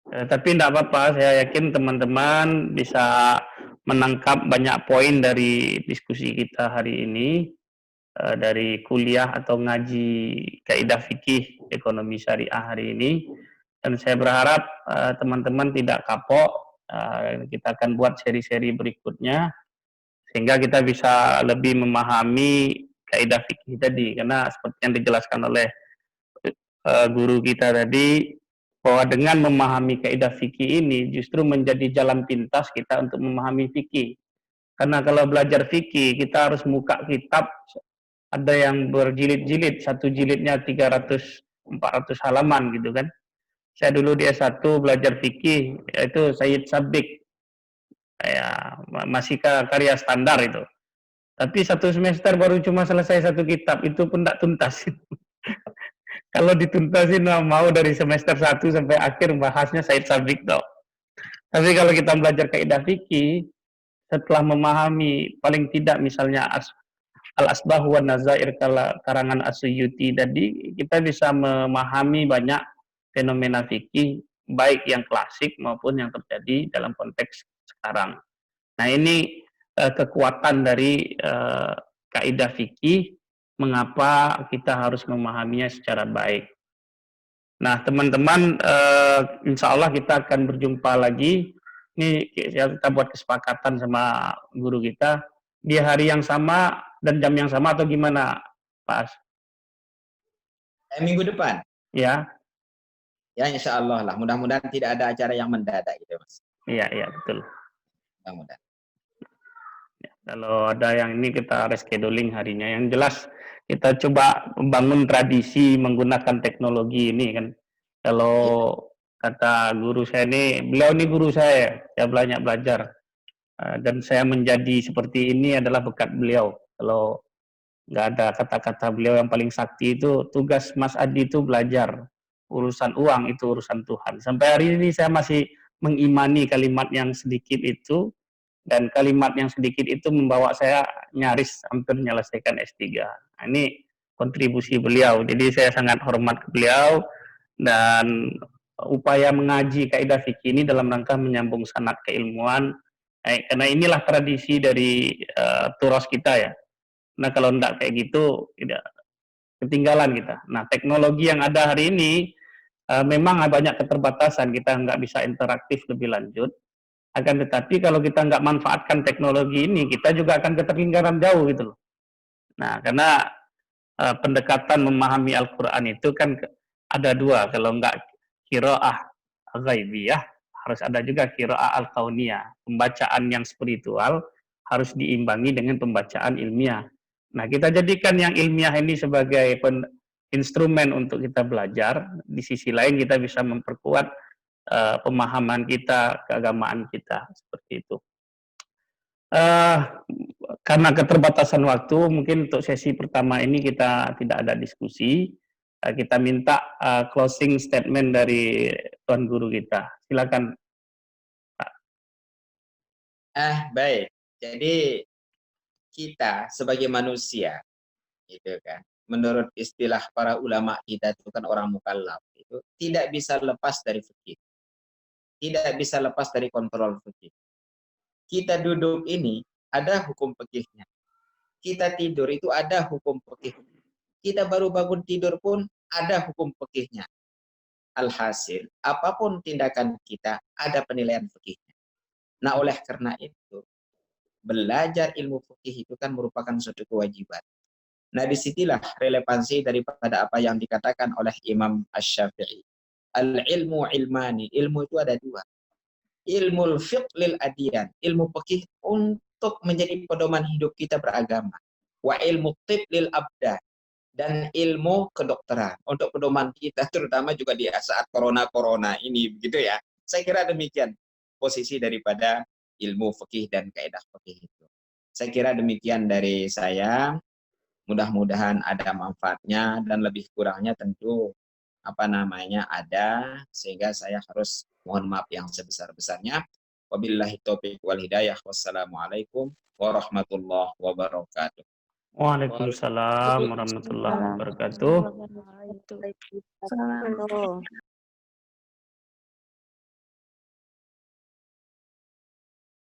[SPEAKER 1] Tapi tidak apa-apa, saya yakin teman-teman bisa menangkap banyak poin dari diskusi kita hari ini, dari kuliah atau ngaji kaidah fikih ekonomi syariah hari ini. Dan saya berharap teman-teman tidak kapok, kita akan buat seri-seri berikutnya, sehingga kita bisa lebih memahami kaidah fikih tadi. Karena seperti yang dijelaskan oleh guru kita tadi, bahwa dengan memahami kaidah fikih ini justru menjadi jalan pintas kita untuk memahami fikih. Karena kalau belajar fikih kita harus buka kitab, ada yang berjilid-jilid, satu jilidnya 300-400 halaman gitu kan. Saya dulu di S1 belajar fikih, yaitu Sayyid Sabiq, ya, masih karya standar itu. Tapi 1 semester baru cuma selesai 1 kitab, itu pun tidak tuntas. Kalau dituntasin mau dari semester 1 sampai akhir bahasnya Said Sabiq toh. Tapi kalau kita belajar kaidah fikih, setelah memahami paling tidak misalnya Al-Asbah wa Nazair karangan As-Suyuti tadi, kita bisa memahami banyak fenomena fikih baik yang klasik maupun yang terjadi dalam konteks sekarang. Nah, ini kekuatan dari kaidah fikih, mengapa kita harus memahaminya secara baik. Nah, teman-teman, insya Allah kita akan berjumpa lagi. Ini kita buat kesepakatan sama guru kita di hari yang sama dan jam yang sama atau gimana, Pak As?
[SPEAKER 2] Minggu depan.
[SPEAKER 1] Ya.
[SPEAKER 2] Ya, insya Allah lah. Mudah-mudahan tidak ada acara yang mendadak gitu, Mas.
[SPEAKER 1] Iya, betul.
[SPEAKER 2] Mudah-mudahan.
[SPEAKER 1] Ya, kalau ada yang ini kita rescheduling harinya. Yang jelas kita coba membangun tradisi menggunakan teknologi ini kan. Kalau kata guru saya ini, beliau ini guru saya banyak belajar. Dan saya menjadi seperti ini adalah berkat beliau. Kalau nggak ada kata-kata beliau yang paling sakti itu, tugas Mas Adi itu belajar. Urusan uang itu urusan Tuhan. Sampai hari ini saya masih mengimani kalimat yang sedikit itu, dan kalimat yang sedikit itu membawa saya nyaris hampir menyelesaikan S3. Nah, ini kontribusi beliau. Jadi saya sangat hormat ke beliau, dan upaya mengaji kaidah fikih ini dalam rangka menyambung sanad keilmuan. Karena inilah tradisi dari turos kita ya. Nah, kalau enggak kayak gitu, tidak ketinggalan kita. Nah, teknologi yang ada hari ini memang banyak keterbatasan, kita nggak bisa interaktif lebih lanjut. Akan tetapi kalau kita nggak manfaatkan teknologi ini, kita juga akan ketertinggalan jauh gitu loh. Nah, karena pendekatan memahami Al-Quran itu kan ada 2, kalau nggak qiraah ghaibiyah, harus ada juga qiraah al-kauniyah. Pembacaan yang spiritual harus diimbangi dengan pembacaan ilmiah. Nah, kita jadikan yang ilmiah ini sebagai instrumen untuk kita belajar. Di sisi lain kita bisa memperkuat pemahaman kita, keagamaan kita, seperti itu. Karena keterbatasan waktu, mungkin untuk sesi pertama ini kita tidak ada diskusi. Kita minta closing statement dari Tuan Guru kita. Silakan.
[SPEAKER 2] Baik. Jadi kita sebagai manusia, gitu kan, menurut istilah para ulama kita itu kan orang mukallaf itu tidak bisa lepas dari fikih, tidak bisa lepas dari kontrol fikih. Kita duduk ini ada hukum fikihnya, kita tidur itu ada hukum fikih, kita baru bangun tidur pun ada hukum fikihnya. Alhasil, apapun tindakan kita ada penilaian fikihnya. Nah, oleh karena itu belajar ilmu fikih itu kan merupakan suatu kewajiban. Nah, disitulah relevansi daripada apa yang dikatakan oleh Imam Asy-Syafi'i. Al-ilmu ilmani, ilmu itu ada dua. Ilmu fiqh lil adiyan, ilmu fikih untuk menjadi pedoman hidup kita beragama. Wa ilmu tib lil abdan, dan ilmu kedokteran untuk pedoman kita, terutama juga di saat corona ini, begitu ya. Saya kira demikian posisi daripada ilmu fikih dan kaidah fikih itu. Saya kira demikian dari saya. Mudah-mudahan ada manfaatnya dan lebih kurangnya tentu ada, sehingga saya harus mohon maaf yang sebesar-besarnya. Wabillahi taufiq wal hidayah. Wassalamualaikum warahmatullahi wabarakatuh.
[SPEAKER 1] Waalaikumsalam warahmatullahi wabarakatuh.
[SPEAKER 3] Waalaikumsalam.